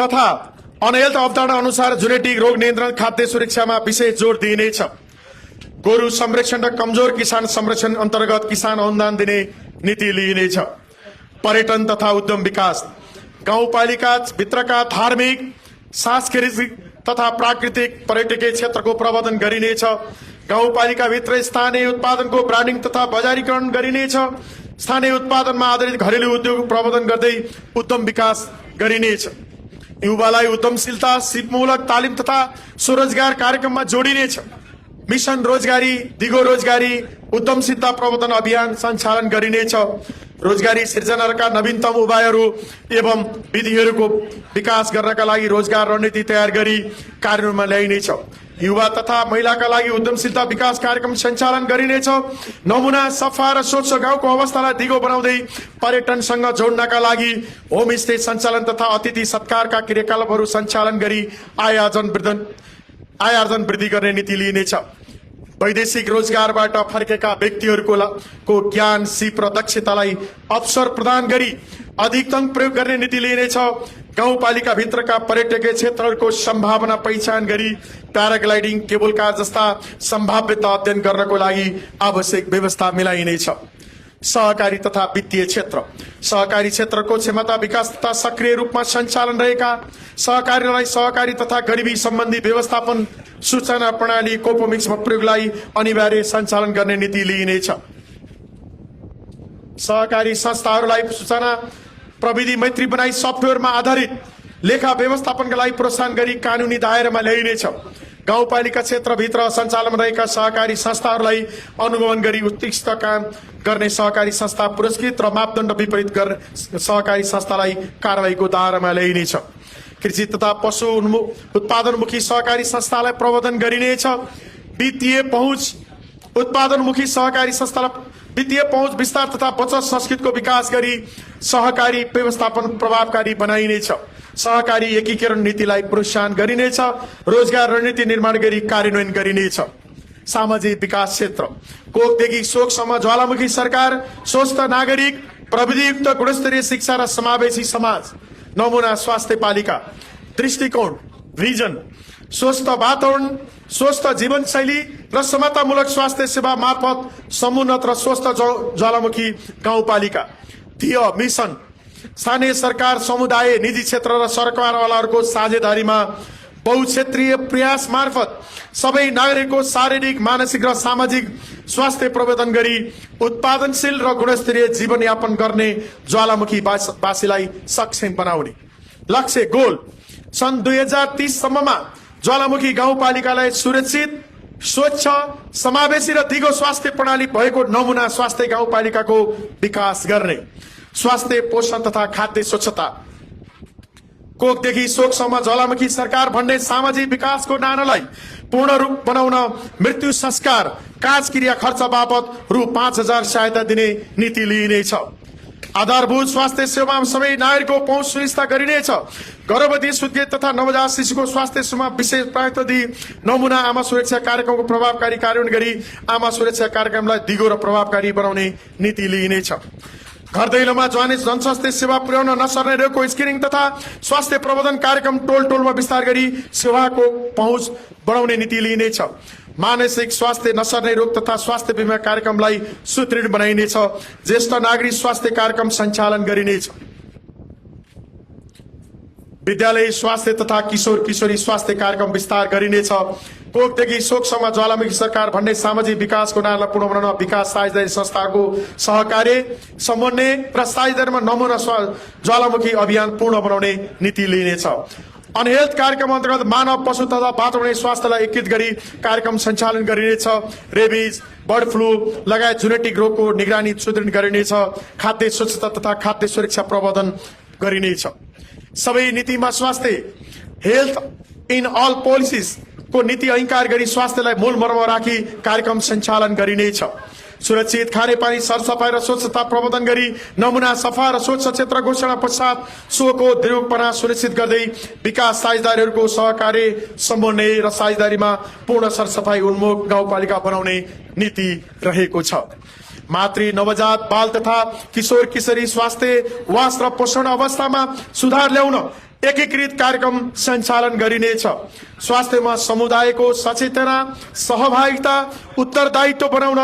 तथा अनहेल्थ अवधारणा अनुसार जेनेटिक रोग नियन्त्रण, खाद्य सुरक्षामा विशेष जोड दिइनेछ। गोरु संरक्षण र कमजोर किसान संरक्षण अन्तर्गत किसान अनुदान दिने नीति लिइनेछ। पर्यटन तथा उद्यम विकास, गाउँपालिका भित्रका धार्मिक, सांस्कृतिक तथा प्राकृतिक पर्यटकीय क्षेत्रको प्रवर्धन गरिनेछ। गाउँपालिका भित्र स्थानीय उत्पादनको ब्रान्डिङ तथा बजारीकरण गरिनेछ। स्थानीय उत्पादनमा आधारित घरेलु उद्योग प्रवर्धन गर्दै उद्यम विकास गरिनेछ। युवालाई उद्यमशीलता, सिपमूलक तालिम तथा स्वरोजगार कार्यक्रममा जोडिनेछ। मिशन रोजगारी, दिगो रोजगारी, उद्यमशीलता प्रवर्धन अभियान सञ्चालन गरिनेछ। रोजगारी सृजनाका नवीनतम उपायहरू एवं विधिहरूको विकास गर्नका लागि रोजगार रणनीति तयार गरी कार्यान्वयनमा ल्याइनेछ। युवा तथा महिलाका लागि उद्यमशीलता विकास कार्यक्रम सञ्चालन गरिनेछ। नमुना सफा र स्वच्छ गाउँको अवस्थालाई दिगो बनाउँदै पर्यटनसँग जोड्नका लागि होमस्टे सञ्चालन तथा अतिथि सत्कारका क्रियाकलापहरू सञ्चालन गरी आय आर्जन वृद्धि गर्ने नीति लिइनेछ। वैदेशिक रोजगारबाट फर्केका व्यक्तिहरूको ज्ञान, सिप र दक्षतालाई अवसर प्रदान गरी अधिकतम प्रयोग गर्ने नीति लिइनेछ। गाउँपालिका भित्रका पर्यटकीय क्षेत्रहरूको सम्भावना पहिचान गरी प्याराग्लाइडिङ, केबल कार जस्ता सम्भाव्यता अध्ययन गर्नको लागि आवश्यक व्यवस्था मिलाइनेछ। सहकारी तथा वित्तीय क्षेत्र, सहकारी क्षेत्रको क्षमता विकास तथा सक्रिय रूपमा सञ्चालन रहेका सहकारीलाई सहकारी तथा गरिबी सम्बन्धी व्यवस्थापन सूचना प्रणाली कोपोमिक्समा प्रयोगलाई अनिवार्य सञ्चालन गर्ने नीति लिइनेछ। सहकारी संस्थाहरूलाई सूचना प्रविधि मैत्री बनाई सफ्टवेयरमा आधारित लेखा व्यवस्थापनका लागि प्रोत्साहन गरी कानुनी दायरामा ल्याइनेछ। गाउँपालिका क्षेत्रभित्र सञ्चालनमा रहेका सहकारी संस्थाहरूलाई अनुगमन गरी उत्कृष्ट काम गर्ने सहकारी संस्था पुरस्कृत र मापदण्ड विपरीत गर्ने सहकारी संस्थालाई कारबाहीको दायरामा ल्याइनेछ। कृषि तथा पशु उत्पादनमुखी सहकारी संस्थालाई प्रबन्धन गरिनेछ। वित्तीय पहुँच उत्पादनमुखी सहकारी संस्थालाई वित्तीय पहुँच विस्तार तथा बचत संस्कृतिको विकास गरी सहकारी व्यवस्थापन प्रभावकारी बनाइनेछ। सहकारी एकीकरण नीतिलाई प्रोत्साहन गरिनेछ। रोजगार रणनीति निर्माण गरी कार्यान्वयन गरिनेछ। सामाजिक विकास क्षेत्र कोखदेखि शोकसम्म ज्वालामुखी सरकार, स्वस्थ नागरिक, प्रविधियुक्त गुणस्तरीय शिक्षा र समावेशी समाज, नमुना स्वास्थ्य पालिका, दृष्टिकोण, भिजन, स्वस्थ वातावरण, स्वस्थ जीवनशैली र समतामूलक स्वास्थ्य सेवा मार्फत समुन्नत र स्वस्थ ज्वालामुखी गाउँपालिका, ध्येय मिशन, स्थानीय सरकार, समुदाय, निजी क्षेत्र र सरकारवालाहरूको साझेदारीमा बहुक्षेत्रीय प्रयास मार्फत सबै नागरिकको शारीरिक, मानसिक र सामाजिक स्वास्थ्य प्रबन्धन गरी उत्पादनशील र गुणस्तरीय जीवनयापन गर्ने ज्वालामुखी वासीलाई सक्षम बनाउने लक्ष्य गोल सन् 2030 सम्ममा ज्वालामुखी गाउँपालिकालाई सुरक्षित, स्वच्छ, समावेशी र दिगो स्वास्थ्य प्रणाली भएको नमुना स्वास्थ्य गाउँपालिकाको विकास गर्ने। स्वास्थ्य, पोषण तथा खाद्य स्वच्छता कोखदेखि शोकसम्म ज्वालामुखी सरकार भन्ने सामाजिक विकासको नारालाई पूर्ण रूप बनाउन मृत्यु संस्कार काजक्रिया खर्च बापत रु 5,000 सहायता दिने नीति लिइनेछ। आधारभूत स्वास्थ्य सेवामा सबै नागरिकको पहुँच सुनिश्चित गरिनेछ। गर्भवती, सुत्केत तथा नवजात शिशुको स्वास्थ्य सेवामा विशेष प्रायोरिटी दिई नमुना आमा सुरक्षा कार्यक्रमको प्रभावकारी कार्यान्वयन गरी आमा सुरक्षा कार्यक्रमलाई दिगो र प्रभावकारी बनाउने नीति लिइनेछ। घर दैलोमा जनस्वास्थ्य सेवा पुर्याउन नसर्ने रोगको स्क्रिनिङ तथा स्वास्थ्य प्रबन्धन कार्यक्रम टोलमा विस्तार गरी सेवाको पहुँच बढाउने नीति लिइनेछ। मानसिक स्वास्थ्य, नसर्ने रोग तथा स्वास्थ्य बीमा कार्यक्रमलाई सुदृढ बनाइनेछ। ज्येष्ठ नागरिक स्वास्थ्य कार्यक्रम सञ्चालन गरिनेछ। विद्यालय स्वास्थ्य तथा किशोर किशोरी स्वास्थ्य कार्यक्रम विस्तार गरिनेछ। कोखदेखि शोकसम्म ज्वालामुखी सरकार भन्ने सामाजिक विकासको नारालाई पूर्ण बनाउन विकास साझेदारी संस्थाको सहकार्य, समन्वय र साझेदारीमा नमुना ज्वालामुखी अभियान पूर्ण बनाउने नीति लिइनेछ। अनहेल्थ कार्यक्रम अन्तर्गत मानव, पशु तथा वातावरणीय स्वास्थ्यलाई एकीकृत गरी कार्यक्रम सञ्चालन गरिनेछ। रेबिज, बर्ड फ्लू लगायत जेनेटिक रोगको निगरानी सुदृढ गरिनेछ। खाद्य स्वच्छता तथा खाद्य सुरक्षा प्रबन्धन गरिनेछ। सबै नीतिमा स्वास्थ्य, हेल्थ इन अल पोलिसिज को नीति अङ्कार गरी स्वास्थ्यलाई मूल मर्म राखी कार्यक्रम सञ्चालन गरिनेछ। सुरक्षित खानेपानी, सरसफाई र स्वच्छता प्रबन्धन गरी नमुना सफा र स्वच्छ क्षेत्र घोषणा पश्चात सोको दृढपना सुनिश्चित गर्दै विकास साझेदारीहरूको सहकार्य, समन्वय र साझेदारीमा पूर्ण सरसफाई उन्मुख गाउँपालिका बनाउने नीति रहेको छ। मातृ, नवजात, बाल तथा किशोर किशोरी स्वास्थ्य, वास र पोषण अवस्थामा सुधार ल्याउन एकीकृत कार्यक्रम सञ्चालन गरिनेछ। स्वास्थ्यमा समुदायको सचेतना, सहभागिता, उत्तरदायित्व बनाउन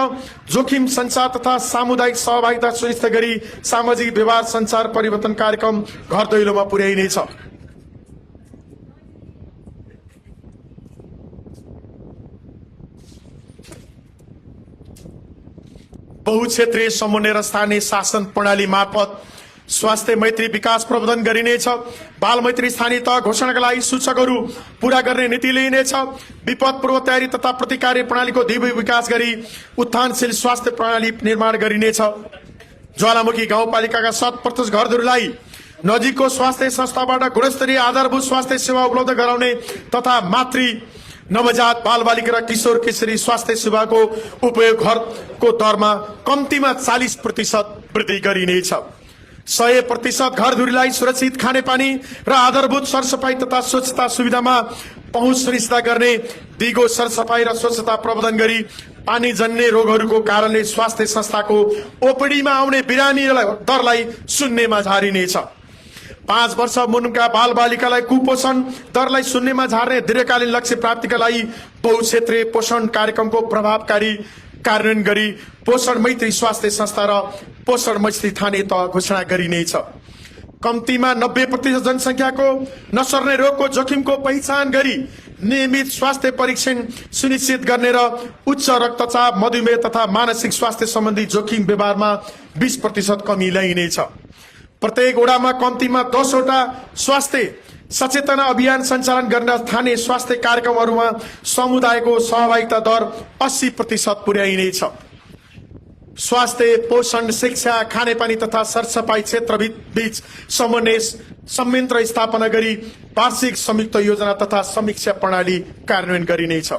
जोखिम संचार तथा सामुदायिक सहभागिता सुनिश्चित गरी सामाजिक व्यवहार संचार परिवर्तन कार्यक्रम घर दैलोमा पुर्याइनेछ। बहुक्षेत्रीय समन्वय र स्थानीय शासन प्रणाली मार्फत स्वास्थ्य मैत्री विकास प्रबन्धन गरिनेछ। बाल मैत्री स्थानीय तह घोषणाका लागि सूचकहरू पूरा गर्ने नीति लिइनेछ। विपद पूर्व तयारी तथा प्रतिकार प्रणालीको दिव्य विकास गरी उत्थानशील स्वास्थ्य प्रणाली निर्माण गरिनेछ। ज्वालामुखी गाउँपालिकाका 100% घरहरूलाई नजिकको स्वास्थ्य संस्थाबाट गुणस्तरीय आधारभूत स्वास्थ्य सेवा उपलब्ध गराउने तथा मातृ, नवजात, बालबालिका र किशोर किशोरी स्वास्थ्य सेवाको उपयोग घरको दरमा कम्तीमा 40% वृद्धि गरिनेछ। 100% घरधुरीलाई सुरक्षित खानेपानी र आधारभूत सरसफाई तथा स्वच्छता सुविधामा पहुँच सुनिश्चित गर्ने दिगो सरसफाई र स्वच्छता प्रबन्धन गरी पानी जन्य रोगहरूको कारणले स्वास्थ्य संस्थाको ओपीडीमा आउने बिरामी दरलाई शून्यमा झारिनेछ। 5 वर्ष मुनिका बालबालिकालाई कुपोषण दरलाई शून्यमा झार्ने दीर्घकालीन लक्ष्य प्राप्तिका लागि बहुक्षेत्रीय पोषण कार्यक्रमको प्रभावकारी कार्यान्वयन गरी पोषण मैत्री स्वास्थ्य संस्था र पोषण मैत्री थाने तह घोषणा गरिनेछ। कम्तीमा 90% जनसङ्ख्याको नसर्ने रोगको जोखिमको पहिचान गरी नियमित स्वास्थ्य परीक्षण सुनिश्चित गर्ने र उच्च रक्तचाप, मधुमेह तथा मानसिक स्वास्थ्य सम्बन्धी जोखिम व्यवहारमा 20% कमी ल्याइनेछ। प्रत्येक वडामा कम्तीमा 10 वटा स्वास्थ्य सचेतना अभियान सञ्चालन गर्न स्थानीय स्वास्थ्य कार्यक्रमहरूमा समुदायको सहभागिता दर 80% पुर्याइनेछ। स्वास्थ्य, पोषण, शिक्षा, खानेपानी तथा सरसफाई क्षेत्र बीच समन्वय संयन्त्र स्थापना गरी वार्षिक संयुक्त योजना तथा समीक्षा प्रणाली कार्यान्वयन गरिनेछ।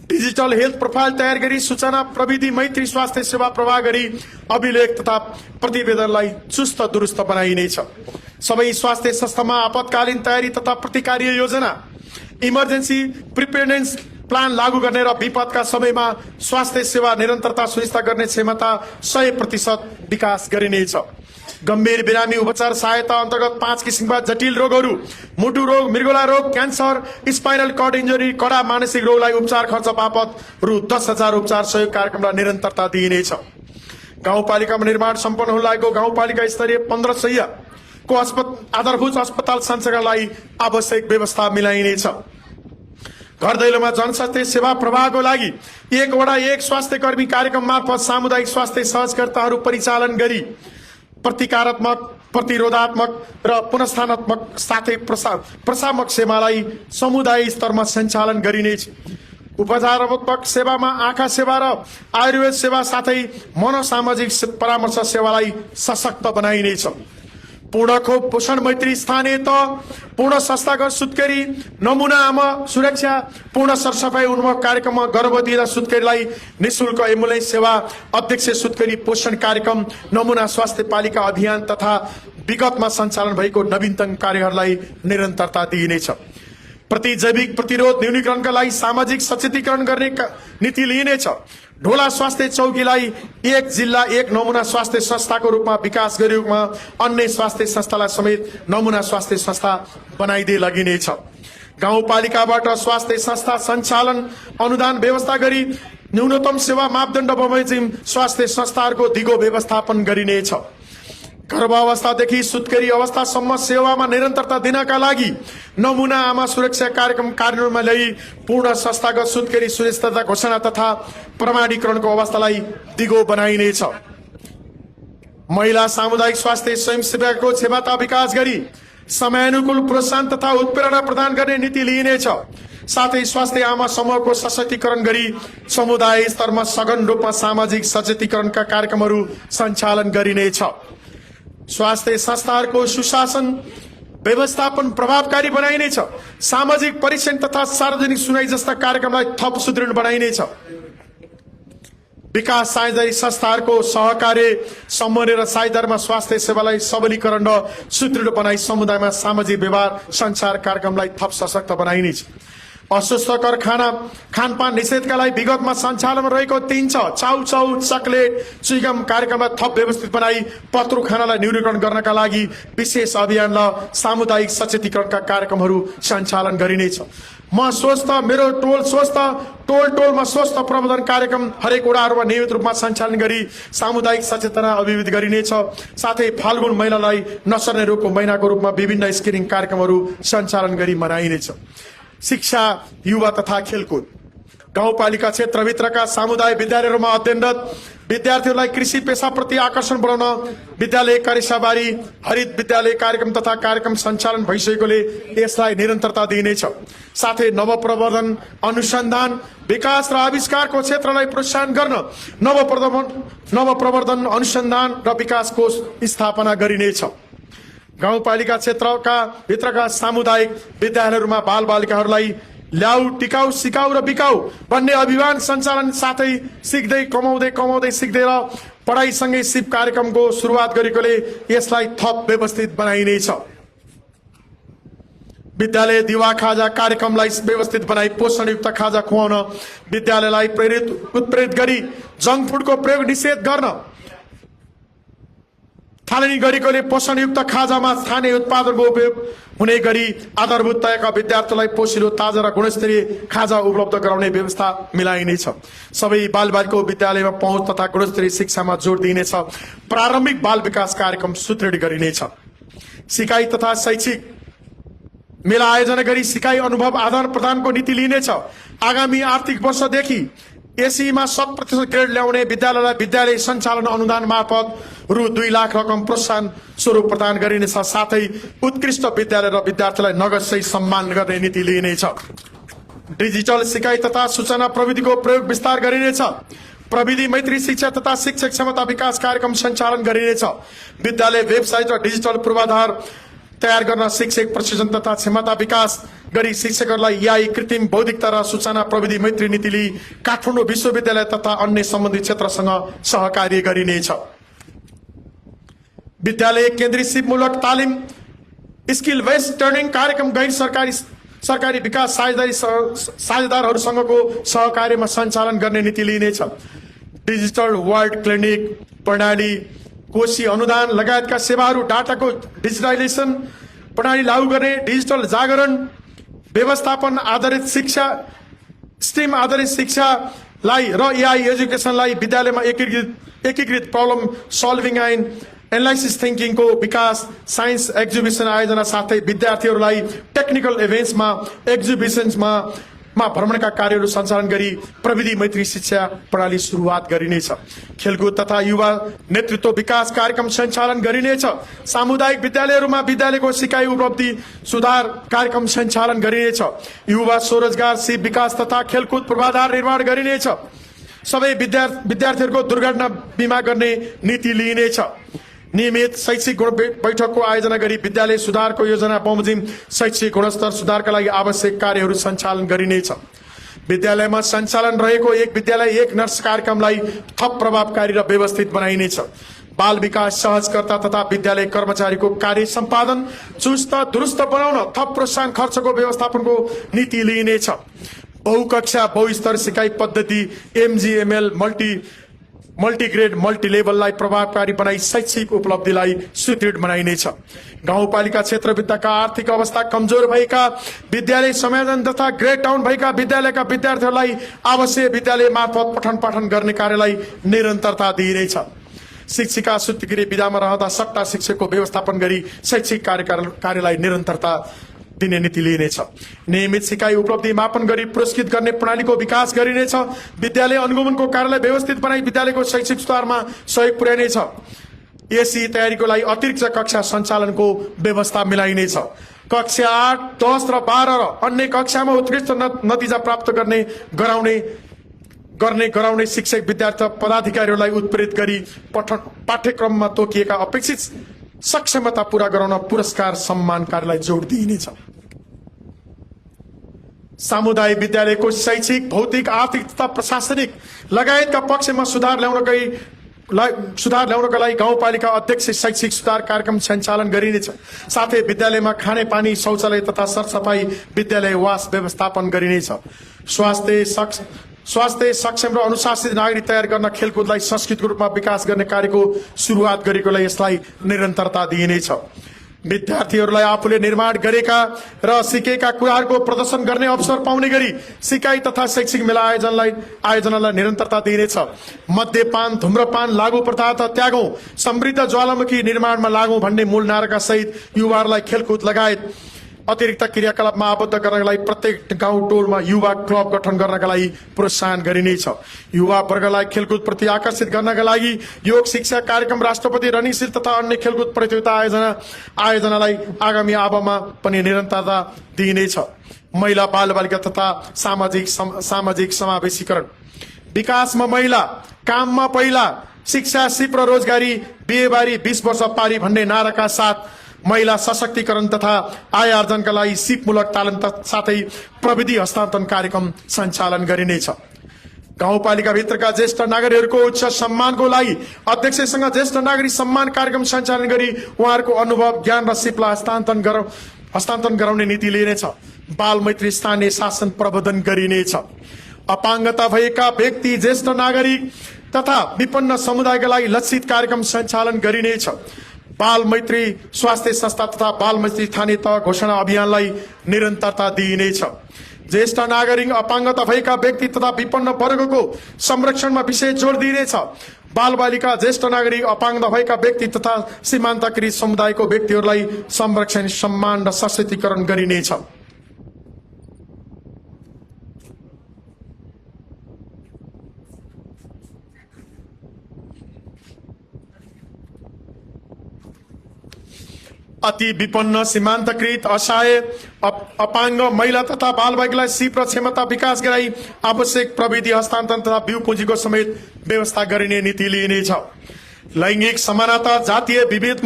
डिजिटल हेल्थ प्रोफाइल तयार गरी सूचना प्रविधि मैत्री स्वास्थ्य सेवा प्रवाह गरी अभिलेख तथा प्रतिवेदनलाई चुस्त दुरुस्त बनाइनेछ। सबै स्वास्थ्य संस्थामा आपतकालीन तयारी तथा प्रतिकार्य योजना, इमर्जेन्सी प्रिपेयरनेस प्लान लागू गर्ने र विपदका समयमा स्वास्थ्य सेवा निरन्तरता सुनिश्चित गर्ने क्षमता 100% विकास गरिनेछ। गम्भीर बिरामी उपचार सहायता अन्तर्गत 5 किसिमका जटिल रोगहरू, मुटु रोग, मृगोला रोग, क्यान्सर, स्पाइनल कर्ड इन्जुरी, कडा मानसिक रोगलाई उपचार खर्च बापत रु 10,000 उपचार सहयोग कार्यक्रमलाई निरन्तरता दिइनेछ। गाउँपालिकामा निर्माण सम्पन्न हुन लागेको गाउँपालिका स्तरीय 15 शय्या को आधारभूत अस्पताल सञ्चालनलाई आवश्यक व्यवस्था मिलाइनेछ। घर दैलोमा जनस्वास्थ्य सेवा प्रवाहको लागि 1 वडा 1 स्वास्थ्य कर्मी कार्यक्रम मार्फत सामुदायिक स्वास्थ्य सहजकर्ताहरू परिचालन गरी प्रतिकारात्मक, प्रतिरोधात्मक र पुनस्थानात्मक साथै प्रशामक सेवालाई समुदाय स्तरमा सञ्चालन गरिनेछ। उपचारात्मक सेवामा आँखा सेवा र आयुर्वेद सेवा साथै मनोसामाजिक परामर्श सेवालाई सशक्त बनाइनेछ। पूर्ण खोप पोषण मैत्री स्थानीय तह, पूर्ण संस्थागत सुत्केरी नमुना आमा सुरक्षा, पूर्ण सरसफाई उन्मुख कार्यक्रममा गर्भवती र सुत्केरीलाई निशुल्क एम्बुलेन्स सेवा, अध्यक्ष सुत्केरी पोषण कार्यक्रम, नमुना स्वास्थ्य पालिका अभियान तथा विगतमा सञ्चालन भएको नवीनतम कार्यहरूलाई निरन्तरता दिइनेछ। प्रतिजैविक प्रतिरोध न्यूनीकरणका लागि सामाजिक सचेतीकरण गर्ने नीति लिइनेछ। ढोला स्वास्थ्य चौकीलाई 1 जिल्ला 1 नमुना स्वास्थ्य संस्थाको रूपमा विकास गरिएकोमा अन्य स्वास्थ्य संस्थालाई समेत नमुना स्वास्थ्य संस्था बनाइदिए लगिनेछ। गाउँपालिकाबाट स्वास्थ्य संस्था सञ्चालन अनुदान व्यवस्था गरी न्यूनतम सेवा मापदण्ड बमोजिम स्वास्थ्य संस्थाहरूको दिगो व्यवस्थापन गरिनेछ। गर्भावस्थादेखि सुत्केरी अवस्थासम्म सेवामा निरन्तरता दिनका लागि नमुना आमा सुरक्षा कार्यक्रम कार्यान्वयनमा ल्याई पूर्ण संस्थागत सुत्केरी सुरक्षितता घोषणा तथा प्रमाणीकरणको अवस्थालाई दिगो बनाइनेछ। महिला सामुदायिक स्वास्थ्य स्वयंसेवकको क्षमता विकास गरी समयानुकूल प्रोत्साहन तथा उत्प्रेरणा प्रदान गर्ने नीति लिइनेछ। साथै स्वास्थ्य आमा समूहको सशक्तिकरण गरी समुदाय स्तरमा सघन रूपमा सामाजिक सचेतीकरणका कार्यक्रमहरू सञ्चालन गरिनेछ। स्वास्थ्य संस्थाहरूको सुशासन व्यवस्थापन प्रभावकारी बनाइनेछ। सामाजिक परीक्षण तथा सार्वजनिक सुनाई जस्ता कार्यक्रमलाई थप सुदृढ बनाइनेछ। विकास साझेदारी संस्थाहरूको सहकार्य समन्वय र साझेदारीमा स्वास्थ्य सेवालाई सबलीकरण र सुदृढ बनाई समुदायमा सामाजिक व्यवहार सञ्चार कार्यक्रमलाई थप सशक्त बनाइनेछ। अस्वास्थ्यकर खानपान निषेधका लागि विगतमा सञ्चालनमा रहेको 3 चाउचाउ, चकलेट, चुइगम कार्यक्रमलाई थप व्यवस्थित बनाई पत्रु खानालाई न्यूनीकरण गर्नका लागि विशेष अभियान र सामुदायिक सचेतीकरणका कार्यक्रमहरू सञ्चालन गरिनेछ। म स्वस्थ, मेरो टोल स्वस्थ, टोलमा स्वस्थ प्रबन्धन कार्यक्रम हरेक वडाहरूमा नियमित रूपमा सञ्चालन गरी सामुदायिक सचेतना अभिवृद्धि गरिनेछ। साथै फाल्गुन महिनालाई नसर्ने रोगको महिनाको रूपमा विभिन्न स्क्रिनिङ कार्यक्रमहरू सञ्चालन गरी मनाइनेछ। शिक्षा, युवा तथा खेलकुद गाउँपालिका क्षेत्रभित्रका सामुदाय विद्यालयहरूमा अध्ययनरत विद्यार्थीहरूलाई कृषि पेशाप्रति आकर्षण बढाउन विद्यालय कार्यशाबारी, हरित विद्यालय कार्यक्रम तथा कार्यक्रम सञ्चालन भइसकेकोले यसलाई निरन्तरता दिइनेछ। साथै नवप्रवर्धन, अनुसन्धान, विकास र आविष्कारको क्षेत्रलाई प्रोत्साहन गर्न नवप्रवर्धन, अनुसन्धान र विकास कोष स्थापना गरिनेछ। गाउँपालिका क्षेत्रका भित्रका सामुदायिक विद्यालयहरूमा बालबालिकाहरूलाई ल्याउ, टिकाउ, सिकाउ र बिकाउ भन्ने अभियान सञ्चालन साथै सिक्दै कमाउँदै सिक्दै र पढाइसँगै सिप कार्यक्रमको सुरुवात गरेकोले यसलाई थप व्यवस्थित बनाइनेछ। विद्यालय दिवा खाजा कार्यक्रमलाई व्यवस्थित बनाई पोषणयुक्त खाजा खुवाउन विद्यालयलाई उत्प्रेरित गरी जङ्क फुडको प्रयोग निषेध गर्न थालनी गरेकोले पोषणयुक्त खाजामा स्थानीय उत्पादनको उपयोग हुने गरी आधारभूत तयका विद्यार्थीलाई पोषिलो, ताजा र गुणस्तरीय खाजा उपलब्ध गराउने व्यवस्था मिलाइनेछ। सबै बालबालिकाको विद्यालयमा पहुँच तथा गुणस्तरीय शिक्षामा जोड दिइनेछ। प्रारम्भिक बाल विकास कार्यक्रम सुदृढ गरिनेछ। सिकाइ तथा शैक्षिक मेला आयोजना गरी सिकाइ अनुभव आदान प्रदानको नीति लिइनेछ। आगामी आर्थिक वर्षदेखि एसीमा 100% ग्रेड ल्याउने विद्यालयलाई विद्यालय सञ्चालन अनुदान मार्फत रु 2 लाख रकम प्रोत्साहन स्वरूप प्रदान गरिनेछ। साथै उत्कृष्ट विद्यालय र विद्यार्थीलाई नगदसहित सम्मान गर्ने नीति लिइनेछ। डिजिटल सिकाइ तथा सूचना प्रविधिको प्रयोग विस्तार गरिनेछ। प्रविधि मैत्री शिक्षा तथा शिक्षक क्षमता विकास कार्यक्रम सञ्चालन गरिनेछ। विद्यालय वेबसाइट र डिजिटल पूर्वाधार तयार गर्न शिक्षक प्रशिक्षण तथा क्षमता विकास गरी शिक्षकहरूलाई एआई कृत्रिम बौद्धिकता र सूचना प्रविधि मैत्री नीति लिई काठमाडौँ विश्वविद्यालय तथा अन्य सम्बन्धित क्षेत्रसँग सहकार्य गरिनेछ। विद्यालय केन्द्रित सिपमूलक तालिम स्किल बेस्ड ट्रेनिङ कार्यक्रम गैर सरकारी विकास साझेदारहरूसँगको सहकार्यमा सञ्चालन गर्ने नीति लिइनेछ। डिजिटल वर्ल्ड क्लिनिक प्रणाली कोशी अनुदान लगायतका सेवाहरू डाटाको डिजिटलाइजेसन प्रणाली लागू गर्ने, डिजिटल जागरण व्यवस्थापन आधारित शिक्षा स्ट्रिम आधारित शिक्षालाई र एआई एजुकेसनलाई विद्यालयमा एकीकृत प्रब्लम सल्भिङ एन्ड एनालाइसिस थिङ्किङको विकास, साइन्स एक्जिबिसन आयोजना साथै विद्यार्थीहरूलाई टेक्निकल इभेन्ट्समा एक्जिबिसन्समा भ्रमणका कार्यहरू सञ्चालन गरी प्रविधि मैत्री शिक्षा प्रणाली सुरुवात गरिनेछ। खेलकुद तथा युवा नेतृत्व विकास कार्यक्रम सञ्चालन गरिनेछ। सामुदायिक विद्यालयहरूमा विद्यालयको सिकाइ उपलब्धि सुधार कार्यक्रम सञ्चालन गरिनेछ। युवा स्वरोजगार सिप विकास तथा खेलकुद पूर्वाधार निर्माण गरिनेछ। सबै विद्यार्थीहरूको दुर्घटना बिमा गर्ने नीति लिइनेछ। नियमित शैक्षिक गुण बैठकको आयोजना गरी विद्यालय सुधारको योजना बमोजिम शैक्षिक गुणस्तर सुधारका लागि आवश्यक कार्यहरू सञ्चालन गरिनेछ। विद्यालयमा सञ्चालन रहेको एक विद्यालय एक नर्स कार्यक्रमलाई थप प्रभावकारी र व्यवस्थित बनाइनेछ। बाल विकास सहजकर्ता तथा विद्यालय कर्मचारीको कार्य सम्पादन चुस्त दुरुस्त बनाउन थप प्रोत्साहन खर्चको व्यवस्थापनको नीति लिइनेछ। बहुकक्षा बहुस्तर सिकाइ पद्धति एमजीएमएल मल्टिग्रेड मल्टिलेभललाई प्रभावकारी बनाई शैक्षिक उपलब्धिलाई सुदृढ बनाइनेछ। गाउँपालिका क्षेत्रभित्रका आर्थिक अवस्था कमजोर भएका विद्यालय संयोजन तथा ग्रेड टाउन भएका विद्यालयका विद्यार्थीहरूलाई आवश्यक विद्यालय मार्फत पठन पाठन गर्ने कार्यलाई निरन्तरता दिइनेछ। शिक्षिका सुत्केरी विधामा रहँदा सट्टा शिक्षकको व्यवस्थापन गरी शैक्षिक कार्यलाई निरन्तरता दिने नीति लिइनेछ। नियमित सिकाइ उपलब्धि मापन गरी पुरस्कृत गर्ने प्रणालीको विकास गरिनेछ। विद्यालय अनुगमनको कार्यलाई व्यवस्थित बनाई विद्यालयको शैक्षिक सुधारमा सहयोग पुर्याइनेछ। एसी तयारीको लागि अतिरिक्त कक्षा सञ्चालनको व्यवस्था मिलाइनेछ। कक्षा 8, 10 र 12 र अन्य कक्षामा उत्कृष्ट नतिजा प्राप्त गराउने शिक्षक विद्यार्थी पदाधिकारीहरूलाई उत्प्रेरित गरी पाठ्यक्रममा तोकिएका अपेक्षित सक्षमता पूरा गराउन पुरस्कार सम्मान कार्यलाई जोड दिइनेछ। सामुदायिक विद्यालयको शैक्षिक भौतिक आर्थिक तथा प्रशासनिक लगायतका पक्षमा सुधार ल्याउनका लागि गाउँपालिका अध्यक्ष शैक्षिक सुधार कार्यक्रम सञ्चालन गरिनेछ। साथै विद्यालयमा खानेपानी शौचालय तथा सरसफाई विद्यालय वास व्यवस्थापन गरिनेछ। स्वास्थ्य सक्षम र अनुशासित नागरिक तयार गर्न खेलकुदलाई संस्कृतिको रूपमा विकास गर्ने कार्यको सुरुवात गरेकोलाई यसलाई निरन्तरता दिइनेछ। विद्यार्थीहरूलाई आफूले निर्माण गरेका र सिकेका कुराहरूको प्रदर्शन गर्ने अवसर पाउने गरी सिकाइ तथा शैक्षिक मेला आयोजनालाई निरन्तरता दिइनेछ। मद्यपान धूम्रपान लागू पदार्थ त्यागौं समृद्ध ज्वालामुखी निर्माणमा लागौं भन्ने मूल नाराका सहित युवाहरूलाई खेलकुद लगायत अतिरिक्त क्रियाकलापमा आबद्ध गर्नका लागि प्रत्येक गाउँ टोलमा युवा क्लब गठन गर्नका लागि प्रोत्साहन गरिनेछ। युवा वर्गलाई खेलकुद प्रति आकर्षित गर्नका लागि योग शिक्षा कार्यक्रम राष्ट्रपति रनिङशील तथा अन्य खेलकुद प्रतियोगिता आयोजनालाई आगामी आबमा पनि निरन्तरता दिइनेछ। महिला बालबालिका तथा सामाजिक समावेशीकरण विकासमा महिला काममा पहिला शिक्षा सिप र रोजगारी बिहेबारी 20 वर्ष पारी भन्ने नाराका साथ महिला सशक्तिकरण तथा आय आर्जनका लागि सिपमूलक तालिम साथै प्रविधि हस्तान्तरण कार्यक्रम सञ्चालन गरिनेछ। गाउँपालिका भित्रका ज्येष्ठ नागरिकहरूको उच्च सम्मानको लागि अध्यक्षसँग ज्येष्ठ नागरिक सम्मान कार्यक्रम सञ्चालन गरी उहाँहरूको अनुभव ज्ञान र सिपलाई हस्तान्तरण गराउने नीति लिइनेछ। बाल मैत्री स्थानीय शासन प्रबन्धन गरिनेछ। अपाङ्गता भएका व्यक्ति ज्येष्ठ नागरिक तथा विपन्न समुदायका लागि लक्षित कार्यक्रम सञ्चालन गरिनेछ। बाल मैत्री स्वास्थ्य संस्था तथा बाल मैत्री स्थानीय तह घोषणा अभियानलाई निरन्तरता दिइनेछ। ज्येष्ठ नागरिक अपाङ्गता भएका व्यक्ति तथा विपन्न वर्गको संरक्षणमा विशेष जोड दिइनेछ। बालबालिका, ज्येष्ठ नागरिक, अपाङ्ग भएका व्यक्ति तथा सीमान्तकृत समुदायको व्यक्तिहरूलाई संरक्षण, सम्मान र सशक्तिकरण गरिनेछ। अति विपन्न, सीमान्तकृत, असहाय, अपाङ्ग, महिला तथा बालबालिकालाई सिप र क्षमता विकास गराई आवश्यक प्रविधि हस्तान्तरण तथा बिउ पुँजीको समेत व्यवस्था गरिने नीति लिइनेछ। लैङ्गिक समानता, जातीय विभेद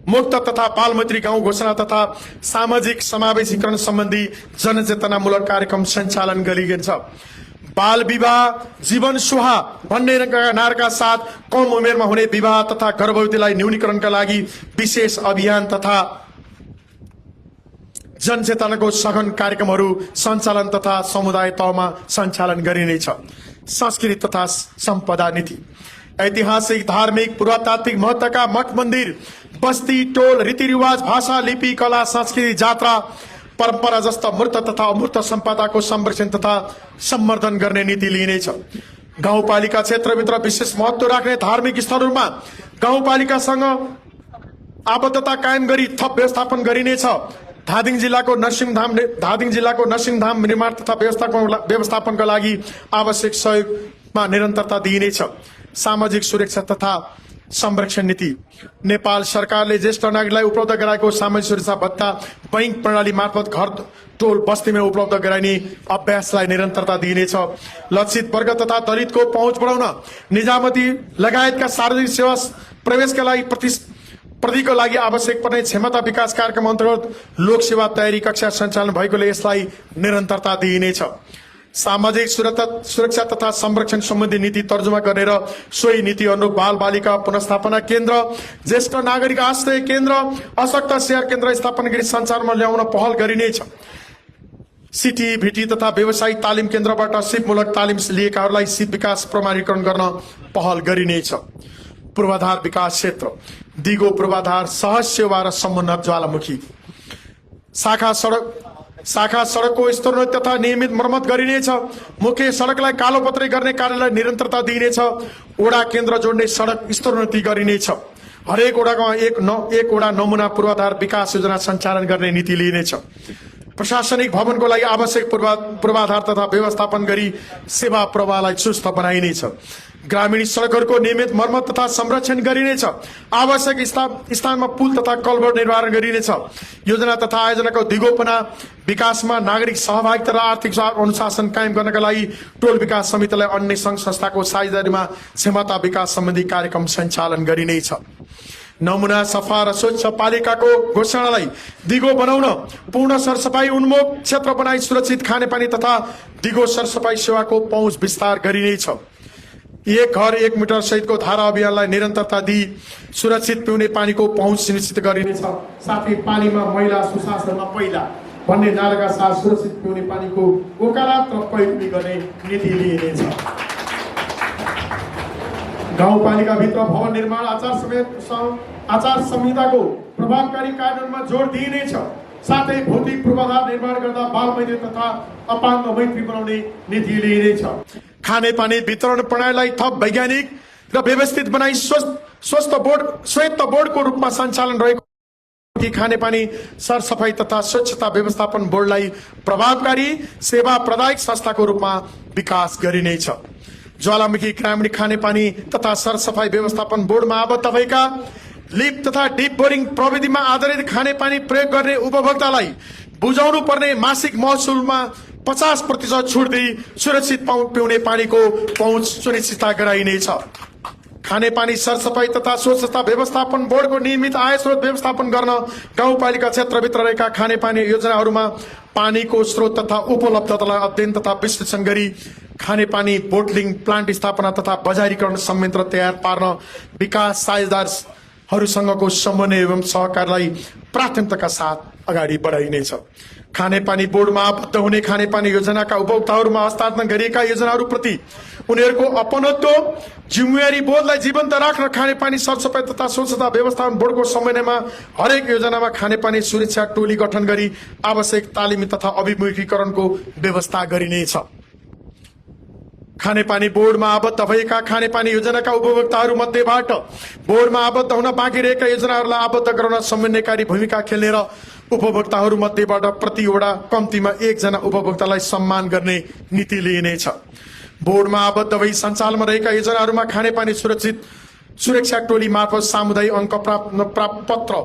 मुक्त तथा बालमैत्री गाउँ घोषणा तथा सामाजिक समावेशीकरण सम्बन्धी जनचेतनामूलक कार्यक्रम सञ्चालन गरिन्छ। बाल विवाह जीवन सुहा भन्ने नाराका साथ कम उमेरमा हुने विवाह तथा गर्भवतीलाई न्यूनीकरणका लागि विशेष अभियान तथा जनचेतनाको सघन कार्यक्रमहरू सञ्चालन तथा समुदाय तहमा सञ्चालन गरिनेछ। संस्कृति तथा सम्पदा नीति, ऐतिहासिक, धार्मिक, पुरातात्विक महत्त्वका मठ मन्दिर, बस्ती, टोल, रीतिरिवाज, भाषा, लिपि, कला, संस्कृति, जात्रा, परम्परा जस्ता मूर्त तथा अमूर्त सम्पदाको संरक्षण तथा सम्वर्धन गर्ने नीति लिइनेछ। गाउँपालिका क्षेत्रभित्र विशेष महत्व राख्ने धार्मिक स्थलहरूमा गाउँपालिकासँग आबद्धता कायम गरी थप व्यवस्थापन गरिनेछ। धादिङ जिल्लाको नरसिंहधाम निर्माण तथा व्यवस्थापनका लागि आवश्यक सहयोगमा निरन्तरता दिइनेछ। सामाजिक सुरक्षा तथा संरक्षण नीति, नेपाल सरकारले ज्येष्ठ नागरिकलाई उपलब्ध गराएको सामाजिक सुरक्षा भत्ता बैंक प्रणाली मार्फत घर, टोल, बस्तीमा उपलब्ध गराइने अभ्यासलाई निरन्तरता दिइनेछ। लक्षित वर्ग तथा दलितको पहुँच बढाउन निजामती लगायतका सार्वजनिक सेवा प्रवेशका लागि प्रतिको लागि आवश्यक पर्ने क्षमता विकास कार्यक्रम अन्तर्गत लोकसेवा तयारी कक्षा सञ्चालन भएकोले यसलाई निरन्तरता दिइनेछ। सामाजिक सुरक्षा तथा संरक्षण सम्बन्धी नीति तर्जुमा गरेर सोही नीति अनुरूप बाल बालिका पुनर्स्थापना केन्द्र, ज्येष्ठ नागरिक आश्रय केन्द्र, अशक्त सेयर केन्द्र स्थापना गरी सञ्चारमा ल्याउन पहल गरिनेछ। सिटी, भिटी तथा व्यवसायिक तालिम केन्द्रबाट सिपमूलक तालिम लिएकाहरूलाई सिप विकास प्रमाणीकरण गर्न पहल गरिनेछ। पूर्वाधार विकास क्षेत्र, दिगो पूर्वाधार, सहज सेवा र समुन्नत ज्वालामुखी, शाखा सड़कको स्तरोन्नति तथा नियमित मर्मत गरिनेछ। मुख्य सड़कलाई कालोपत्री गर्ने कार्यलाई निरन्तरता दिइनेछ। ओडा केन्द्र जोड्ने सड़क स्तरोन्नति गरिनेछ। हरेक ओडामा एक ओडा नमूना पूर्वाधार विकास योजना सञ्चालन गर्ने नीति लिइनेछ। प्रशासनिक भवनको लागि आवश्यक पूर्वाधार तथा व्यवस्थापन गरी सेवा प्रवाहलाई चुस्त बनाइनेछ। ग्रामीण सड़कहरूको नियमित मर्मत तथा संरक्षण गरिनेछ। आवश्यक स्थानमा पुल तथा कल्भर निर्माण गरिनेछ। योजना तथा आयोजनाको दिगोपना विकासमा नागरिक सहभागिता र आर्थिक अनुशासन कायम गर्नका लागि टोल विकास समितिलाई अन्य संघ संस्थाको साझेदारीमा क्षमता विकास सम्बन्धी कार्यक्रम सञ्चालन गरिनेछ। नमुना सफा र स्वच्छ पालिकाको घोषणालाई दिगो बनाउन पूर्ण सरसफाई उन्मुख क्षेत्र बनाई सुरक्षित खानेपानी तथा दिगो सरसफाई सेवाको पहुँच विस्तार गरिनेछ। एक घर एक मिटर सहितको धारा अभियानलाई निरन्तरता दिई सुरक्षित पिउने पानीको पहुँच सुनिश्चित गरिनेछ। साथै पानीमा महिला सुशासनमा पहिला भन्ने नाराका साथ सुरक्षित पिउने पानीको वकालत र पैरवी गर्ने नीति लिइनेछ। गाउँपालिकाभित्र भवन निर्माण आचार संहिताको प्रभावकारी कार्यान्वयनमा जोड दिइनेछ। साथै भौतिक पूर्वाधार निर्माण गर्दा बाल मैत्री तथा अपाङ्ग मैत्री बनाउने नीति लिइनेछ। खानेपानी वितरण प्रणालीलाई थप वैज्ञानिक र व्यवस्थित बनाई श्वेत बोर्डको रूपमा सञ्चालन रहेको खानेपानी सरसफाई तथा स्वच्छता व्यवस्थापन बोर्डलाई प्रभावकारी सेवा प्रदायक संस्थाको रूपमा विकास गरिनेछ। ज्वालामुखी ग्रामीण खानेपानी तथा सरसफाई व्यवस्थापन बोर्डमा आबद्ध भएका लिफ्ट तथा डिप बोरिङ प्रविधिमा आधारित खानेपानी प्रयोग गर्ने उपभोक्तालाई बुझाउनु पर्ने मासिक महसुलमा 50% छुट दिई सुरक्षित पिउने पानीको पहुँच सुनिश्चित गराइनेछ। खानेपानी सरसफाई तथा स्वच्छता व्यवस्थापन बोर्डको नियमित आय स्रोत व्यवस्थापन गर्न गाउँपालिका क्षेत्रभित्र रहेका खानेपानी योजनाहरूमा पानीको स्रोत तथा उपलब्धतालाई अध्ययन तथा विश्लेषण गरी खानेपानी बोटलिङ प्लान्ट स्थापना तथा बजारीकरण संयन्त्र तयार पार्न विकास साझेदारहरूसँगको समन्वय एवं सहकारलाई प्राथमिकताका साथ अगाडि बढाइनेछ। खानेपानी बोर्डमा आबद्ध हुने खानेपानी योजनाका उपभोक्ताहरूमा हस्तान्तरण गरिएका योजनाहरूप्रति उनीहरूको अपनत्व जिम्मेवारी बोधलाई जीवन्त राख्न खानेपानी सरसफाई तथा स्वच्छता व्यवस्थापन बोर्डको समन्वयमा हरेक योजनामा खानेपानी सुरक्षा टोली गठन गरी आवश्यक तालिम तथा अभिमुखीकरणको व्यवस्था गरिनेछ। खानेपानी बोर्डमा आबद्ध भएका खानेपानी योजनाका उपभोक्ताहरूमध्येबाट बोर्डमा आबद्ध हुन बाँकी रहेका योजनाहरूलाई आबद्ध गराउन समन्वयकारी भूमिका खेल्ने र उपभोक्ताहरूमध्येबाट प्रतिवटा कम्तीमा एकजना उपभोक्तालाई सम्मान गर्ने नीति लिइनेछ। बोर्डमा आबद्ध भई सञ्चालनमा रहेका योजनाहरूमा खानेपानी सुरक्षा टोली मार्फत सामुदायिक अङ्क पत्र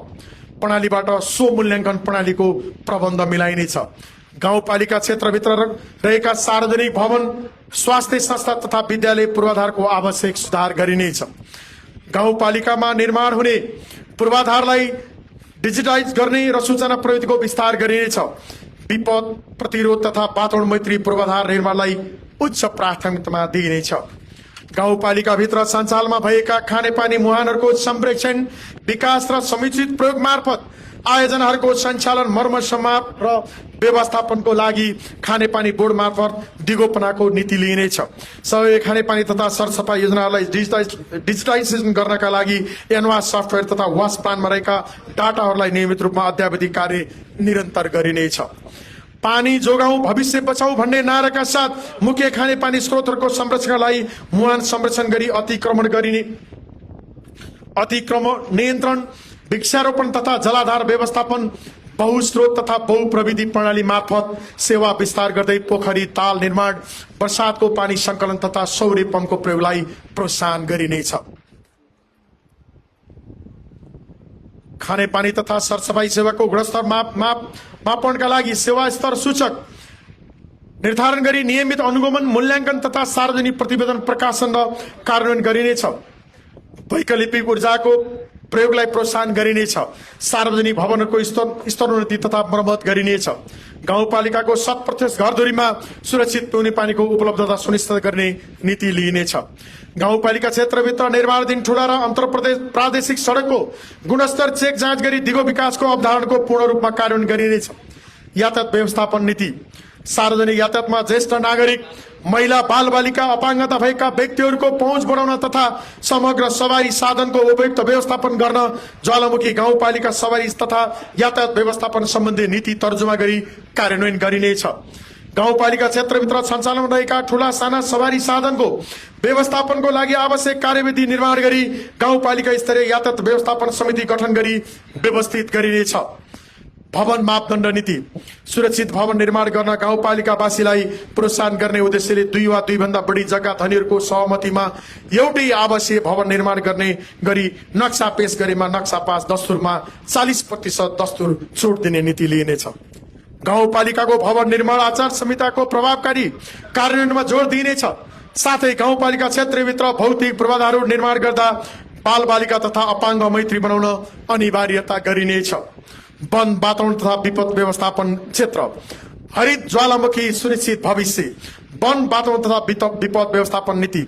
प्रणालीबाट स्वमूल्याङ्कन प्रणालीको प्रबन्ध मिलाइनेछ। गाउँपालिका क्षेत्रभित्र रहेका सार्वजनिक भवन, स्वास्थ्य संस्था तथा विद्यालय पूर्वाधारको आवश्यक सुधार गरिनेछ। गाउँपालिकामा निर्माण हुने पूर्वाधारलाई डिजिटाइज गर्ने र सूचना प्रविधिको विस्तार गरिनेछ। विपद प्रतिरोध तथा वातावरण मैत्री पूर्वाधार निर्माणलाई उच्च प्राथमिकता दिइनेछ। गाउँपालिकाभित्र सञ्चालनमा भएका खानेपानी मुहानहरूको संरक्षण, विकास र समुचित प्रयोग मार्फत आयोजनाहरूको सञ्चालन, मर्मसम्माप र व्यवस्थापनको लागि खानेपानी बोर्ड मार्फत दिगोपनाको नीति लिइनेछ। सबै खानेपानी तथा सरसफाई योजनाहरूलाई डिजिटाइजेसन गर्नका लागि एनवास सफ्टवेयर तथा वास प्लानमा रहेका डाटाहरूलाई नियमित रूपमा अद्यावधिक कार्य निरन्तर गरिनेछ। पानी जोगाऊ भविष्य बचाऊ भन्ने नाराका साथ मुख्य खानेपानी स्रोतहरूको संरक्षणका लागि मुहान संरक्षण गरी अतिक्रमण नियन्त्रण, वृक्षारोपण तथा जलाधार व्यवस्थापन, बहुस्रोत तथा बहुप्रविधि प्रणाली मार्फत सेवा विस्तार गर्दै पोखरी ताल निर्माण, वर्षातको पानी संकलन तथा सौर्य पम्पको प्रयोगलाई प्रोत्साहन गरिनेछ। खानेपानी तथा सरसफाई सेवाको गुणस्तर मापनका लागि सेवा स्तर सूचक निर्धारण गरी नियमित अनुगमन, मूल्याङ्कन तथा सार्वजनिक प्रतिवेदन प्रकाशन र कार्यान्वयन गरिनेछ। वैकल्पिक ऊर्जाको प्रयोगलाई प्रोत्साहन गरिनेछ। सार्वजनिक भवनहरूको स्तरोन्नति तथा मर्मत गरिनेछ। गाउँपालिकाको 100% घरधुरीमा सुरक्षित पिउने पानीको उपलब्धता सुनिश्चित गर्ने नीति लिइनेछ। गाउँपालिका क्षेत्रभित्र निर्माणाधीन ठूला र प्रादेशिक सडकको गुणस्तर चेक जाँच गरी दिगो विकासको अवधारणाको पूर्ण रूपमा कार्यान्वयन गरिनेछ। यातायात व्यवस्थापन नीति सार्वजनिक यातायातमा ज्येष्ठ नागरिक, महिला, बालबालिका, अपाङ्गता भएका व्यक्तिहरूको पहुँच बढाउन तथा समग्र सवारी साधनको उपयुक्त व्यवस्थापन गर्न ज्वालामुखी गाउँपालिका सवारी तथा यातायात व्यवस्थापन सम्बन्धी नीति तर्जुमा गरी कार्यान्वयन गरिनेछ। गाउँपालिका क्षेत्रभित्र सञ्चालन रहेका ठूला साना सवारी साधनको व्यवस्थापनको लागि आवश्यक कार्यविधि निर्माण गरी गाउँपालिका स्तरीय यातायात व्यवस्थापन समिति गठन गरी व्यवस्थित गरिनेछ। भवन मापदण्ड नीति सुरक्षित भवन निर्माण गर्न गाउँपालिकावासीलाई प्रोत्साहन गर्ने उद्देश्यले 2 वा 2 भन्दा बढी जग्गा धनीहरूको सहमतिमा एउटै आवासीय भवन निर्माण गर्ने गरी नक्सा पेश गरेमा नक्सा पास दस्तुरमा 40% दस्तुर छुट दिने नीति लिइनेछ। गाउँपालिकाको भवन निर्माण आचार संहिताको प्रभावकारी कार्यान्वयनमा जोड दिइनेछ। साथै गाउँपालिका क्षेत्रभित्र भौतिक पूर्वाधारहरू निर्माण गर्दा बालबालिका तथा अपाङ्ग मैत्री बनाउन अनिवार्यता गरिनेछ। वन, वातावरण तथा विपद व्यवस्थापन क्षेत्र हरित ज्वालामुखी सुनिश्चित भविष्य, वन, वातावरण तथा विपद व्यवस्थापन नीति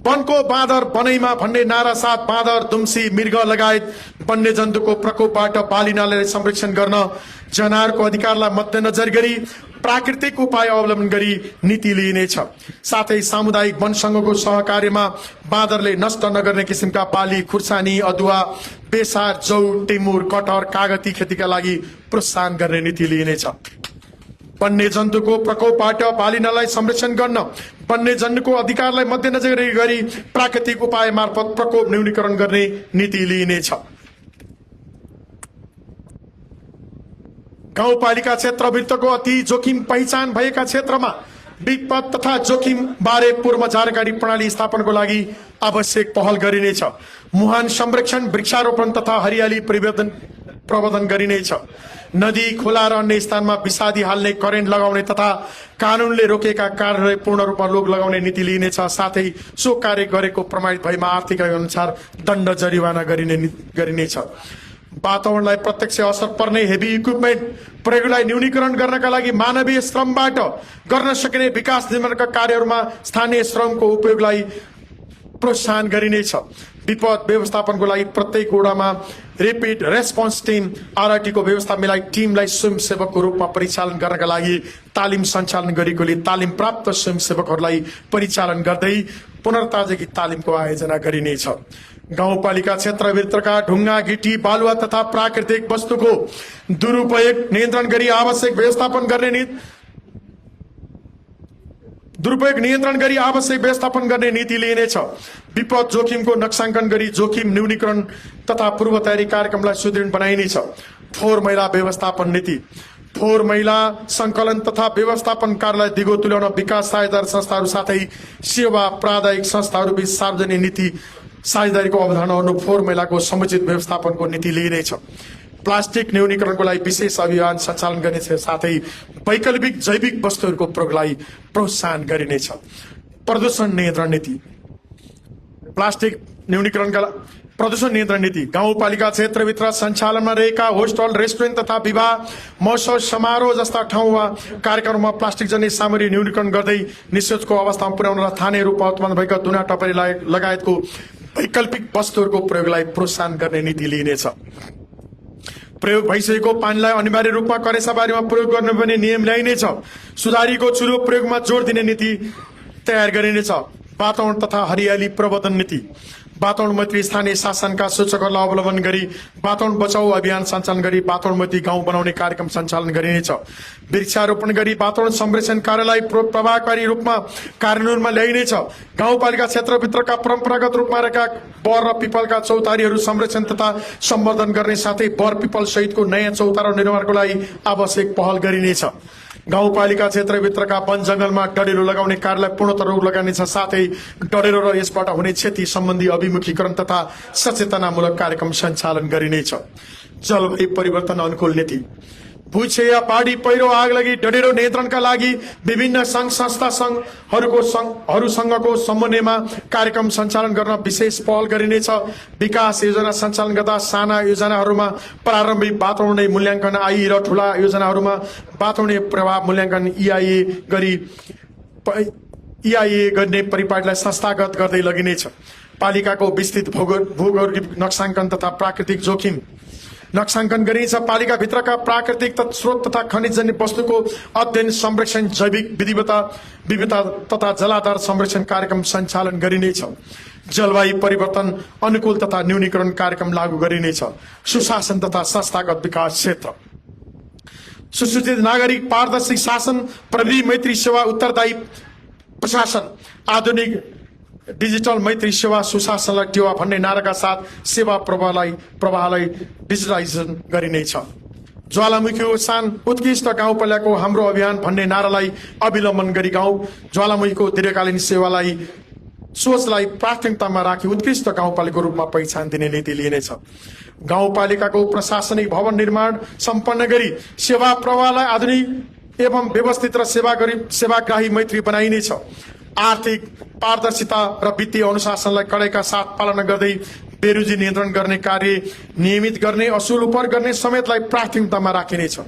वनको बाँदर बनैमा भन्ने नारा साथ बाँदर, दुम्सी, मृग लगायत वन्यजन्तुको प्रकोपबाट बालिनालाई संरक्षण गर्न जनावरको अधिकारलाई मध्यनजर गरी प्राकृतिक उपाय अवलम्बन गरी नीति लिइनेछ। साथै सामुदायिक वन संघको सहकार्यमा बाँदरले नष्ट नगर्ने किसिमका बाली, खुर्सानी, अदुवा, बेसार, जौ, टिमुर, कटहर, कागती खेतीका लागि प्रोत्साहन गर्ने नीति लिइनेछ। वन्यजन्तुको प्रकोपबाट बालिनालाई संरक्षण गर्न वन्यजन्तुको अधिकारलाई मध्यनजर गरी प्राकृतिक उपाय मार्फत प्रकोप न्यूनीकरण गर्ने नीति लिइनेछ। गाउँपालिका क्षेत्रभित्रको अति जोखिम पहिचान भएका क्षेत्रमा विपद तथा जोखिम बारे पूर्व जानकारी प्रणाली स्थापनको लागि आवश्यक पहल गरिनेछ। मुहान संरक्षण, वृक्षारोपण तथा हरियाली प्रबन्धन गरिनेछ। नदी, खोला र अन्य स्थानमा विषादी हाल्ने, करेन्ट लगाउने तथा कानूनले रोकेका कार्यलाई पूर्ण रूपमा रोक लगाउने नीति लिइनेछ। साथै सो कार्य गरेको प्रमाणित भएमा आर्थिक अनुसार दण्ड जरिवाना गरिनेछ। वातावरणलाई प्रत्यक्ष असर पर्ने हेभी इक्विपमेन्ट प्रयोगलाई न्यूनीकरण गर्नका लागि मानवीय श्रमबाट गर्न सकिने विकास निर्माणका कार्यहरूमा स्थानीय श्रमको उपयोगलाई प्रोत्साहन गरिनेछ। विपद व्यवस्थापनको लागि प्रत्येक वडामा ऱ्यापिड रेस्पोन्स टिम RRT को व्यवस्था मिलाई टिमलाई स्वयंसेवकको रूपमा परिचालन गर्नका लागि तालिम सञ्चालन गरेकोले तालिम प्राप्त स्वयंसेवकहरूलाई परिचालन गर्दै पुनर्ताजगी तालिमको आयोजना गरिनेछ। गाउँपालिका क्षेत्रभित्रका ढुङ्गा, गिटी, बालुवा तथा प्राकृतिक वस्तुको दुरुपयोग नियन्त्रण गरी आवश्यक व्यवस्थापन गर्ने दुरुपयोग नियन्त्रण गरी आवश्यक व्यवस्थापन गर्ने नीति लिइनेछ। विपद जोखिमको नक्साङ्कन गरी जोखिम न्यूनीकरण तथा पूर्व तयारी कार्यक्रमलाई सुदृढ बनाइनेछ। फोहोर मैला व्यवस्थापन नीति। फोहोर मैला संकलन तथा व्यवस्थापन कार्यलाई दिगो तुल्याउन विकास साझेदार संस्थाहरू साथै सेवा प्रादायिक संस्थाहरूबीच सार्वजनिक नीति साझेदारीको अवधारणा अनुरूप फोहोर मैलाको समुचित व्यवस्थापनको नीति लिइनेछ। प्लास्टिक न्यूनीकरणको लागि विशेष अभियान सञ्चालन गरिनेछ। साथै वैकल्पिक जैविक वस्तुहरूको प्रयोगलाई प्रोत्साहन गरिनेछ। प्रदूषण नियन्त्रण नीति। प्लास्टिक न्यूनीकरणका प्रदूषण नियन्त्रण नीति। गाउँपालिका क्षेत्रभित्र सञ्चालनमा रहेका होस्टल रेस्टुरेन्ट तथा विवाह महोत्सव समारोह जस्ता ठाउँ वा कार्यक्रममा प्लास्टिक जन्य सामग्री न्यूनीकरण गर्दै निषेधको अवस्थामा पुर्याउन र स्थानीय रूपमा उत्पन्न भएका धुना टपरी लगायतको वैकल्पिक वस्तुहरूको प्रयोगलाई प्रोत्साहन गर्ने नीति लिइनेछ। प्रयोग भइसकेको पानीलाई अनिवार्य रूपमा करेसाबारीमा प्रयोग गर्ने पनि नियम ल्याइनेछ। सुधारिएको चुलो प्रयोगमा जोड दिने नीति तयार गरिनेछ। वातावरण तथा हरियाली प्रवर्धन नीति। वातावरण मैत्री स्थानीय शासनका सूचकहरूलाई अवलम्बन गरी वातावरण बचाउ अभियान सञ्चालन गरी वातावरण मैत्री गाउँ बनाउने कार्यक्रम सञ्चालन गरिनेछ। वृक्षारोपण गरी वातावरण संरक्षण कार्यलाई प्रभावकारी रूपमा कार्यान्वयनमा ल्याइनेछ। गाउँपालिका क्षेत्रभित्रका परम्परागत रूपमा रहेका बर र पिपलका चौतारीहरू संरक्षण तथा सम्वर्धन गर्ने साथै बर पिपल सहितको नयाँ चौतारा निर्माणको लागि आवश्यक पहल गरिनेछ। गाउँपालिका क्षेत्रभित्रका वन जंगलमा डढेलो लगाउने कार्यलाई पूर्णतः रोक लगाइनेछ। साथै डढेलो र यसबाट हुने क्षति सम्बन्धी अभिमुखीकरण तथा सचेतनामूलक कार्यक्रम सञ्चालन गरिनेछ। जलवायु परिवर्तन अनुकूल नीति। भूक्षय बाढी पहिरो आगलगी डढेलो नियन्त्रणका लागि विभिन्न संघ संस्था संघको समन्वयमा कार्यक्रम सञ्चालन गर्न विशेष पहल गरिनेछ। विकास योजना सञ्चालन गर्दा साना योजनाहरूमा प्रारम्भिक वातावरणीय मूल्याङ्कन आई र ठूला योजनाहरूमा वातावरणीय प्रभाव मूल्याङ्कन EIA गर्ने परिपाटीलाई संस्थागत गर्दै लगिनेछ। पालिकाको विस्तृत भूगर्भिक नक्साङ्कन तथा प्राकृतिक जोखिम नक्साङ्कन गरिनेछ। पालिकाभित्रका प्राकृतिक स्रोत तथा खनिजजन्य वस्तुको अध्ययन संरक्षण जैविक विविधता तथा जलाधार संरक्षण कार्यक्रम सञ्चालन गरिनेछ। जलवायु परिवर्तन अनुकूल तथा न्यूनीकरण कार्यक्रम लागू गरिनेछ। सुशासन तथा संस्थागत विकास क्षेत्र। सुसूचित नागरिक पारदर्शी शासन प्रविधि मैत्री सेवा उत्तरदायी प्रशासन आधुनिक डिजिटल मैत्री सेवा सुशासनलाई टेवा भन्ने नाराका साथ सेवा प्रवाहलाई डिजिटलाइजेसन गरिनेछ। ज्वालामुखी उसान उत्कृष्ट गाउँपालिकाको हाम्रो अभियान भन्ने नारालाई अवलम्बन गरी गाउँ ज्वालामुखीको दीर्घकालीन सेवालाई सोचलाई प्राथमिकतामा राखी उत्कृष्ट गाउँपालिकाको रूपमा पहिचान दिने नीति लिइनेछ। गाउँपालिकाको प्रशासनिक भवन निर्माण सम्पन्न गरी सेवा प्रवाहलाई आधुनिक एवं व्यवस्थित र सेवाग्राही मैत्री बनाइनेछ। आर्थिक पारदर्शिता र वित्तीय अनुशासनलाई कडाइका साथ पालना गर्दै बेरोजी नियन्त्रण गर्ने कार्य नियमित गर्ने असुल उपर गर्ने समेतलाई प्राथमिकतामा राखिनेछ।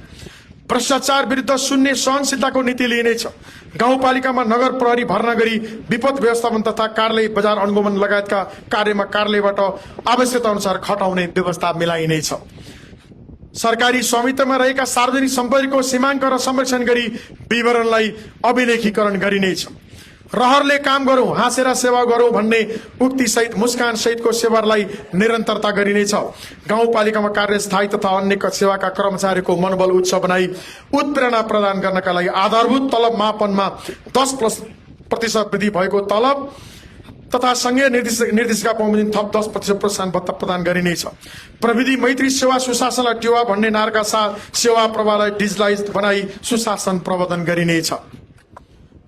भ्रष्टाचार विरुद्ध शून्य सहनशीलताको नीति लिइनेछ। गाउँपालिकामा नगर प्रहरी भर्ना गरी विपद व्यवस्थापन तथा कार्यालय बजार अनुगमन लगायतका कार्यमा कार्यालयबाट आवश्यकता अनुसार खटाउने व्यवस्था मिलाइनेछ। सरकारी स्वामित्वमा रहेका सार्वजनिक सम्पत्तिको सीमाङ्क र संरक्षण गरी विवरणलाई अभिलेखीकरण गरिनेछ। रहरले काम गरौँ हाँसेर सेवा गरौँ भन्ने उक्ति सहित मुस्कान सहितको सेवालाई निरन्तरता गरिनेछ। गाउँपालिकामा कार्यस्थायी तथा अन्य सेवाका कर्मचारीको मनोबल उच्च बनाई उत्प्रेरणा प्रदान गर्नका लागि आधारभूत तलब मापनमा 10% वृद्धि भएको तलब तथा संघीय निर्देशिका बमोजिम थप 10% प्रोत्साहन भत्ता प्रदान गरिनेछ। प्रविधि मैत्री सेवा सुशासनलाई टेवा भन्ने नाराका साथ सेवा प्रवाहलाई डिजिटलाइज बनाई सुशासन प्रवर्धन गरिनेछ।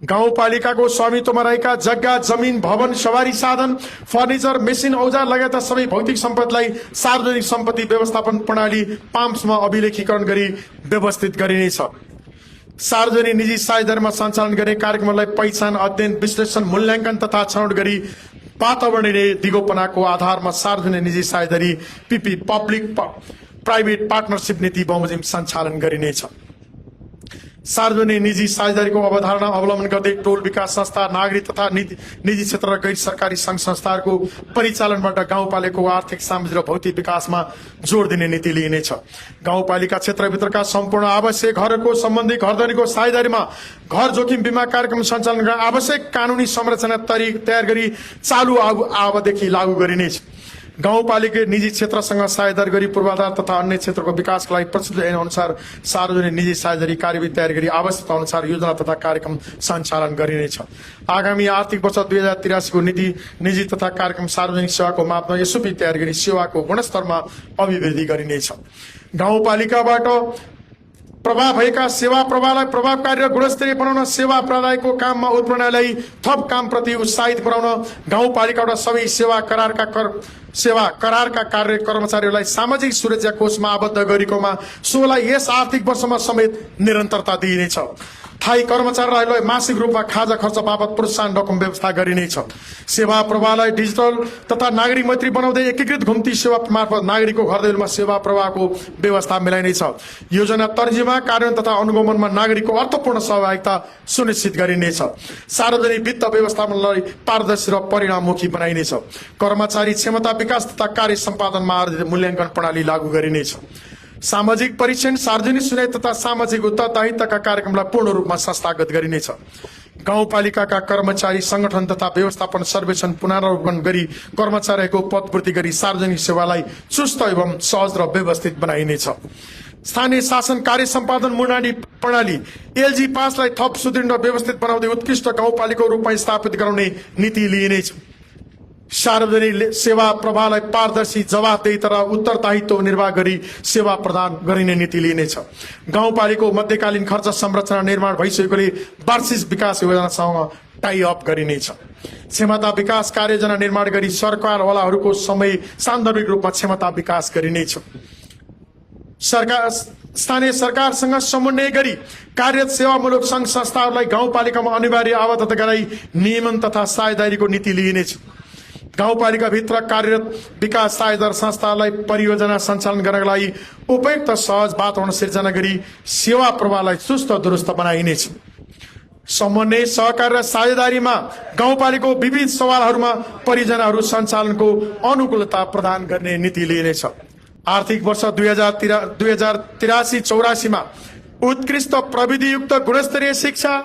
गाउँपालिकाको स्वामित्वमा रहेका जग्गा जमिन भवन सवारी साधन फर्निचर मेसिन औजार लगायतका सबै भौतिक सम्पत्तिलाई सार्वजनिक सम्पत्ति व्यवस्थापन प्रणाली पाम्समा अभिलेखीकरण गरी व्यवस्थित गरिनेछ। सार्वजनिक निजी साझेदारीमा सञ्चालन गर्ने कार्यक्रमलाई पहिचान अध्ययन विश्लेषण मूल्याङ्कन तथा छनौट गरी वातावरणीय दिगोपनाको आधारमा सार्वजनिक निजी साझेदारी पीपी पब्लिक प्राइभेट पार्टनरसिप नीति बमोजिम सञ्चालन गरिनेछ। सार्वजनिक निजी साझेदारीको अवधारणा अवलम्बन गर्दै टोल विकास संस्था नागरिक तथा निजी क्षेत्र र गैर सरकारी संघ संस्थाहरूको परिचालनबाट गाउँपालिकाको आर्थिक सामाजिक र भौतिक विकासमा जोड दिने नीति लिइनेछ। गाउँपालिका क्षेत्रभित्रका सम्पूर्ण आवश्यक घरको सम्बन्धी घरधनीको साझेदारीमा घर जोखिम बिमा कार्यक्रम सञ्चालन गर्न आवश्यक कानुनी संरचना तयार गरी चालू आवधिदेखि लागू गरिनेछ। गाउँपालिका निजी क्षेत्रसँग साझेदारी गरी पूर्वाधार तथा अन्य क्षेत्रको विकासका लागि प्रचलित ऐन अनुसार सार्वजनिक निजी साझेदारी कार्यविधि तयार गरी आवश्यकता अनुसार योजना तथा कार्यक्रम सञ्चालन गरिनेछ। आगामी आर्थिक वर्ष 2083 को नीति निजी तथा कार्यक्रम सार्वजनिक सेवाको मापमा एसओपी तयार गरी सेवाको गुणस्तरमा अभिवृद्धि गरिनेछ। गाउँपालिकाबाट प्रभाव भएका सेवा प्रवाहलाई प्रभावकारी र गुणस्तरीय बनाउन, सेवा प्रदायको काममा उत्प्रेरणालाई थप कामप्रति उत्साहित बनाउन, गाउँपालिकाबाट सबै सेवा करारका कार्य कर्मचारीहरूलाई सामाजिक सुरक्षा कोषमा आबद्ध गरेकोमा सोलाई यस आर्थिक वर्षमा समेत निरन्तरता दिइनेछ। स्थायी कर्मचारीहरूलाई मासिक रूपमा खाजा खर्च बापत प्रोत्साहन रकम व्यवस्था गरिनेछ। सेवा प्रवाहलाई डिजिटल तथा नागरिक मैत्री बनाउँदै एकीकृत घुम्ती सेवा मार्फत नागरिकको घरदैलोमा सेवा प्रवाहको व्यवस्था मिलाइनेछ। योजना तर्जीमा, कार्यान्वयन तथा अनुगमनमा नागरिकको अर्थपूर्ण सहभागिता सुनिश्चित गरिनेछ। सार्वजनिक वित्त व्यवस्थापनलाई पारदर्शी र परिणाममुखी बनाइनेछ। कर्मचारी क्षमता विकास तथा कार्य सम्पादनमा आधारित मूल्याङ्कन प्रणाली लागू गरिनेछ। सामाजिक परीक्षण, सार्वजनिक सुनाइ तथा सामाजिक उत्तरदायित्वका कार्यक्रमलाई पूर्ण रूपमा संस्थागत गरिनेछ। गाउँपालिकाका कर्मचारी संगठन तथा व्यवस्थापन सर्वेक्षण पुनरावलोकन गरी कर्मचारीको पदपूर्ति गरी सार्वजनिक सेवालाई चुस्त एवं सहज र व्यवस्थित बनाइनेछ। स्थानीय शासन कार्य सम्पादन प्रणाली एलजी पासलाई थप सुदृढ र व्यवस्थित बनाउँदै उत्कृष्ट गाउँपालिकाको रूपमा स्थापित गराउने नीति लिइनेछ। सार्वजनिक सेवा प्रवाहलाई पारदर्शी, जवाफदेही र उत्तरदायित्व निर्वाह गरी सेवा प्रदान गरिने नीति लिइनेछ। गाउँपालिकाको मध्यकालीन खर्च संरचना निर्माण भइसकेकोले वार्षिक विकास योजनासँग टाई अप गरिनेछ। क्षमता विकास कार्ययोजना निर्माण गरी सरकारवालाहरूको समय सान्दर्भिक रूपमा क्षमता विकास गरिनेछ। स्थानीय सरकारसँग समन्वय गरी कार्यरत सेवामूलक संघ संस्थाहरूलाई गाउँपालिकामा अनिवार्य आबद्धता गराई नियमन तथा साझेदारीको नीति लिइनेछ। गाउँपालिकाभित्र कार्यरत विकास साझेदार संस्थालाई परियोजना सञ्चालन गर्नका लागि उपयुक्त सहज वातावरण सिर्जना गरी सेवा प्रवाहलाई चुस्त दुरुस्त बनाइनेछ। समन्वय, सहकार र साझेदारीमा गाउँपालिकाको विविध सवालहरूमा परियोजनाहरू सञ्चालनको अनुकूलता प्रदान गर्ने नीति लिइनेछ। आर्थिक वर्ष 2083-84 मा उत्कृष्ट प्रविधियुक्त गुणस्तरीय शिक्षा,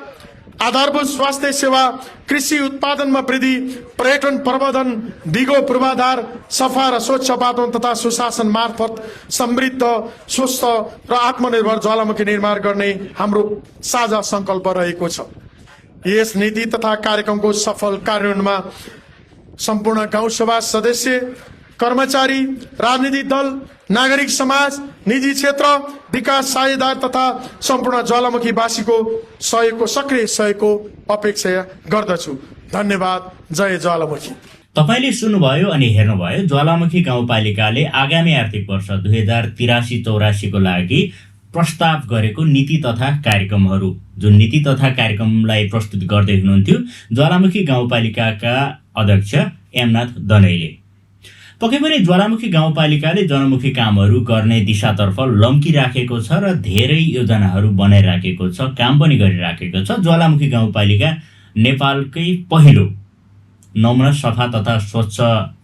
आधारभूत स्वास्थ्य सेवा, कृषि उत्पादनमा वृद्धि, पर्यटन प्रबन्धन, दिगो पूर्वाधार, सफा र स्वच्छ वातावरण तथा सुशासन मार्फत समृद्ध, स्वस्थ र आत्मनिर्भर ज्वालामुखी निर्माण गर्ने हाम्रो साझा संकल्प रहेको छ। यस नीति तथा कार्यक्रमको सफल कार्यान्वयनमा सम्पूर्ण गाउँसभा सदस्य, कर्मचारी, राजनीतिक दल, नागरिक समाज, निजी क्षेत्र, विकास साझेदार तथा सम्पूर्ण ज्वालामुखीवासीको सक्रिय सहयोगको अपेक्षा गर्दछु। धन्यवाद। जय ज्वालामुखी। तपाईले सुन्नुभयो अनि हेर्नुभयो ज्वालामुखी गाउँपालिकाले आगामी आर्थिक वर्ष 2083-84 को लागि प्रस्ताव गरेको नीति तथा कार्यक्रमहरू। जुन नीति तथा कार्यक्रमलाई प्रस्तुत गर्दै हुनुहुन्थ्यो ज्वालामुखी गाउँपालिकाका अध्यक्ष एमनाथ दनैले। पक्कै पनि ज्वालामुखी गाउँपालिकाले जनमुखी कामहरू गर्ने दिशातर्फ लम्किराखेको छ र धेरै योजनाहरू बनाइराखेको छ, काम पनि गरिराखेको छ। ज्वालामुखी गाउँपालिका नेपालकै पहिलो नम्र, सफा तथा स्वच्छ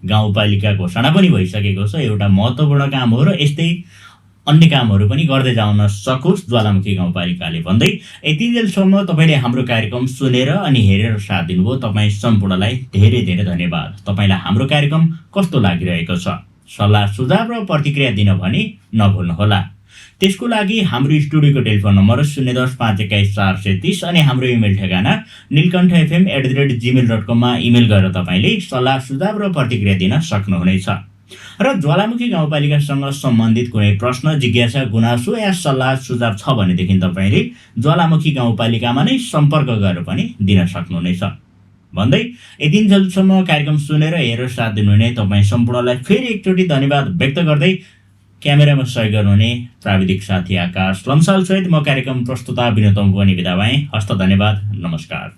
गाउँपालिका घोषणा पनि भइसकेको छ। एउटा महत्त्वपूर्ण काम हो र यस्तै अन्य कामहरू पनि गर्दै जान सकोस् ज्वालामुखी गाउँपालिकाले भन्दै यति जेलसम्म तपाईँले हाम्रो कार्यक्रम सुनेर अनि हेरेर साथ दिनुभयो। तपाईँ सम्पूर्णलाई धेरै धेरै धन्यवाद। तपाईँलाई हाम्रो कार्यक्रम कस्तो लागिरहेको छ, सल्लाह सुझाव र प्रतिक्रिया दिन भने नभुल्नुहोला। त्यसको लागि हाम्रो स्टुडियोको टेलिफोन नम्बर 010-521-430 अनि हाम्रो इमेल ठेगाना nilkantha@gmail.com मा इमेल गरेर तपाईँले सल्लाह सुझाव र प्रतिक्रिया दिन सक्नुहुनेछ। र ज्वालामुखी गाउँपालिकासँग सम्बन्धित कुनै प्रश्न, जिज्ञासा, गुनासो या सल्लाह सुझाव छ भनेदेखि तपाईँले ज्वालामुखी गाउँपालिकामा नै सम्पर्क गरेर पनि दिन सक्नुहुनेछ भन्दै यतिन्जेलसम्म कार्यक्रम सुनेर हेरेर साथ दिनुहुने तपाईँ सम्पूर्णलाई फेरि एकचोटि धन्यवाद व्यक्त गर्दै क्यामेरामा सहयोग गर्नुहुने प्राविधिक साथी आकाश लम्साल सहित म कार्यक्रम प्रस्तुता विनोद तम्बु पनि बिदा भएँ। हस्त धन्यवाद। नमस्कार।